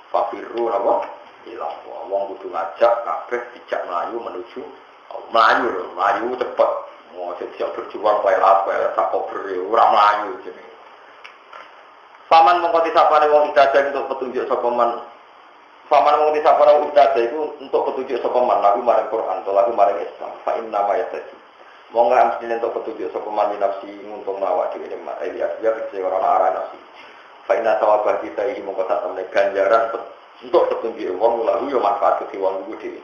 Fafirru apa? Ila Allah. Wong kudu ngajak kabeh dijak melayu menuju melayu cepet. Mau siap berjuang kaya apa tak kober ora melayu jenenge. Paman mengkoti sapane wong ibadah untuk petunjuk sapa man. Paman mengkoti sapane wong ibadah itu untuk petunjuk sapa man lagu marang Quran, lagu marang Islam. Fa inna ma yatasi. Monggo amstine untuk petunjuk sapa man nafsi nguntung awak dhewe nek Elias dia kece ora arah nafsi. Fa inna sawaba kita iki mongko sak temne ganjaran untuk petunjuk wong lagu yo manfaat ke wong dhewe.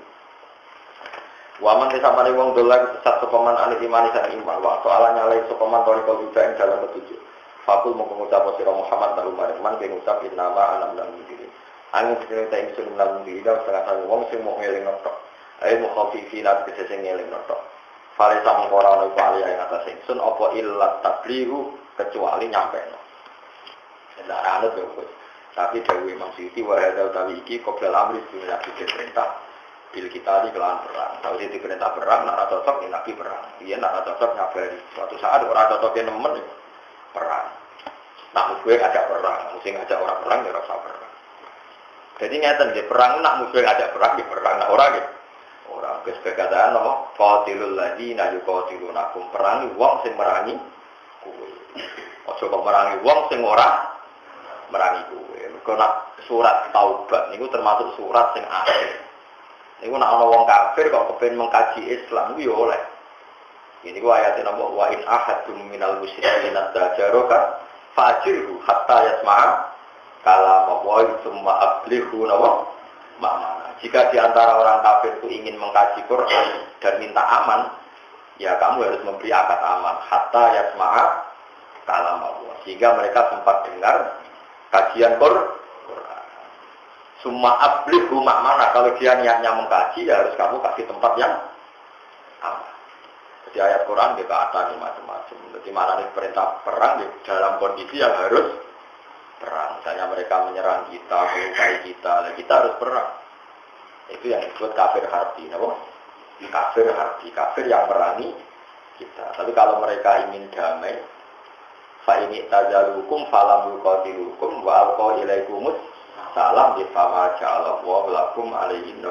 Waman sapane wong dolar sesat sapa man ane imani sak iman wa soalnya nyalai sapa man toriko juga ing dalam petunjuk. Fakul mau mengucap sira Muhammad baru man pengucap nama anak dan diri. Angin cerita ing sun lan diri dan setengah wong sing mau ngeling notok. Ayo mukhafifin at kese ngeling notok. Fale samong ora ono kali ing atas sun apa illat tablihu kecuali nyampeno. Ndak anut yo wis. Tapi dewe Imam Siti wa hadal tawi iki qoblal amri dunya perintah bil kita di kelan perang. Tahu dia diperintah perang nak cocok Nabi perang. Iya nak cocok nyabari. Suatu saat orang cocok nemen perang. Nak musuh ngajak perang, musuh ngajak orang perang ya rasa perang. Jadi ngeten nggih perang nak musuh ngajak perang ya perang nak ora nggih. Ora wis kegadaan apa qatilul ladina yuqatilunakum perang wong sing merangi kowe. Aja kok merangi wong sing ora merangi kowe. Mergo nak surat Taubat niku termasuk surat sing akhir. Niku nak ana wong kafir kok kepen mengkaji Islam ku ya oleh. Ini ku ayatnya nama wa in ahadum minal musyrikin tajaraka fajirhu hatta yasma'a kalam wa summa ablighu nawa mana. Jika di antara orang kafir itu ingin mengkaji Quran dan minta aman, ya kamu harus memberi akad aman hatta yasma'a kalam Allah. Sehingga mereka sempat dengar kajian Quran. Summa ablighu mana kalau dia niatnya mengkaji ya harus kamu kasih tempat yang aman. Di ayat Quran kita ada macam-macam. Jadi mana nih perintah perang dalam kondisi yang harus perang. Misalnya mereka menyerang kita, melukai kita, dan kita harus perang. Itu yang disebut kafir harbi. Kafir harbi, kafir yang merangi kita. Tapi kalau mereka ingin damai, fa ini tajalukum falam yuqatilukum wa alqa ilaikumus salam di fama ja'ala wa lakum alaihin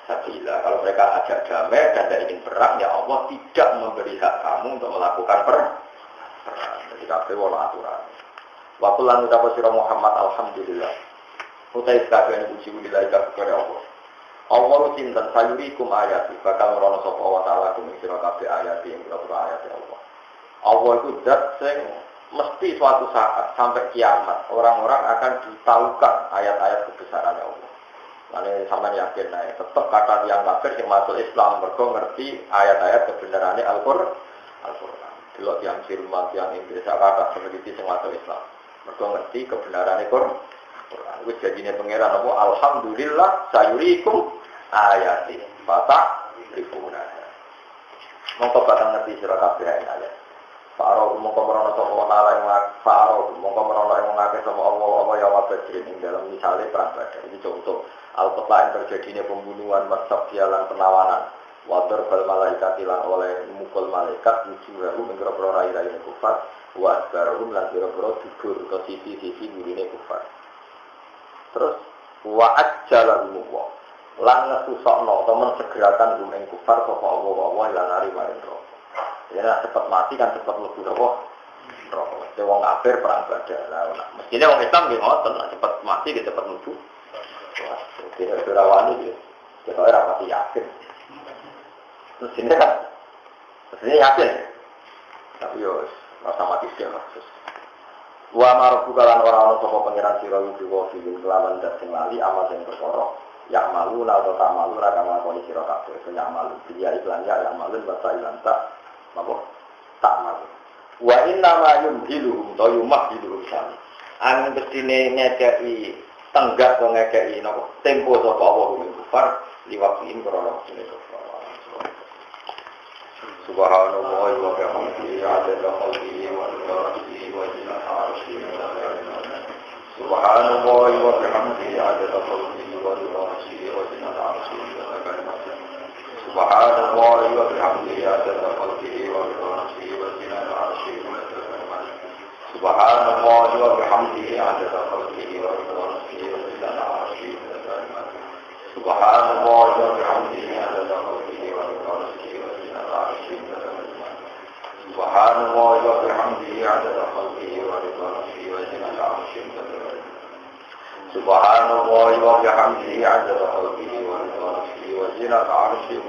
sabila. Kalau mereka ajak damai dan tidak ingin perang, ya Allah tidak memberi hak kamu untuk melakukan perang. Jadi kabeh ana aturan. Wa kullan ucap sira Muhammad alhamdulillah. Utai kabeh puji billahi kepada Allah. Allah cinten sayurikum ayati bakal merono sapa wa taala kum sira kabeh ayat yang pira-pira ayat Allah. Allah itu zat sing mesti suatu saat sampai kiamat orang-orang akan ditahukan ayat-ayat kebesaran Allah. Lalu sampean yakin tetap kata yang kafir yang masuk Islam mergo ngerti ayat-ayat kebenarannya Al-Qur'an. Delok yang Jerman yang Inggris kata seperti sing masuk Islam. Mergo ngerti kebenarannya Qur'an. Wis jadine pangeran apa alhamdulillah sayurikum ayati fata ribuna. Mongko bakal ngerti sira kabeh ayat. Fa'aro mongko merono sapa taala ing fa'aro mongko merono ing ngake sapa apa ya wabadrin ing dalam misale perang Badar. Ini contoh al-qatla yang terjadinya pembunuhan wasabyalan penawanan. Water bal malaikat ilan oleh mukul malaikat wujuharu menggero-gero rai-rai kufar wa asbarum lan gero-gero dubur ke sisi-sisi gurine kufar. Terus wa ajjalahum wa lan ngesusokno atau mensegerakan rum ing kufar sapa Allah lan ari maring roh. Ya cepat mati kan cepat mlebu roh. Roh. Wong kafir perang Badar. Nah, mestine wong Islam nggih ngoten, cepat mati nggih cepat mlebu. Wah, kira ora wani ya. Kita ora pati yakin. Mestinya yakin. Tapi yo rasa mati sih maksud. Wa marufu kalan orang sapa pangeran sira iki wa fiil kelawan dat sing lali amal sing perkara. Ya malu la atau tak malu ra kama koni sira kabeh ya malu dia iklan ya malu bahasa ilan tak apa tak malu. Wa inna ma yumhiluhum ta yumhiluhum sami. Ang bestine ngekeki tenggak kok ngekeki napa tempo sapa Allah ing kufar liwaqin krana sine kufar. Subhanallah wa bihamdihi adada khalqihi wa ridha wa zinata arshihi wa Subhanallah wa bihamdihi adada khalqihi wa ridha wa zinata arshihi wa Subhanallah wa bihamdihi adada khalqihi wa ridha wa zinata arshihi wa Subhanallah wa bihamdihi adada khalqihi wa ridha wa zinata arshihi wa Subhanallah wa bihamdihi adada khalqihi wa ridha Subhanallah wa bihamdihi adada khalqihi wa ridha nafsihi wa zinata arshihi Subhanallah wa bihamdihi adada khalqihi wa ridha nafsihi wa zinata arshihi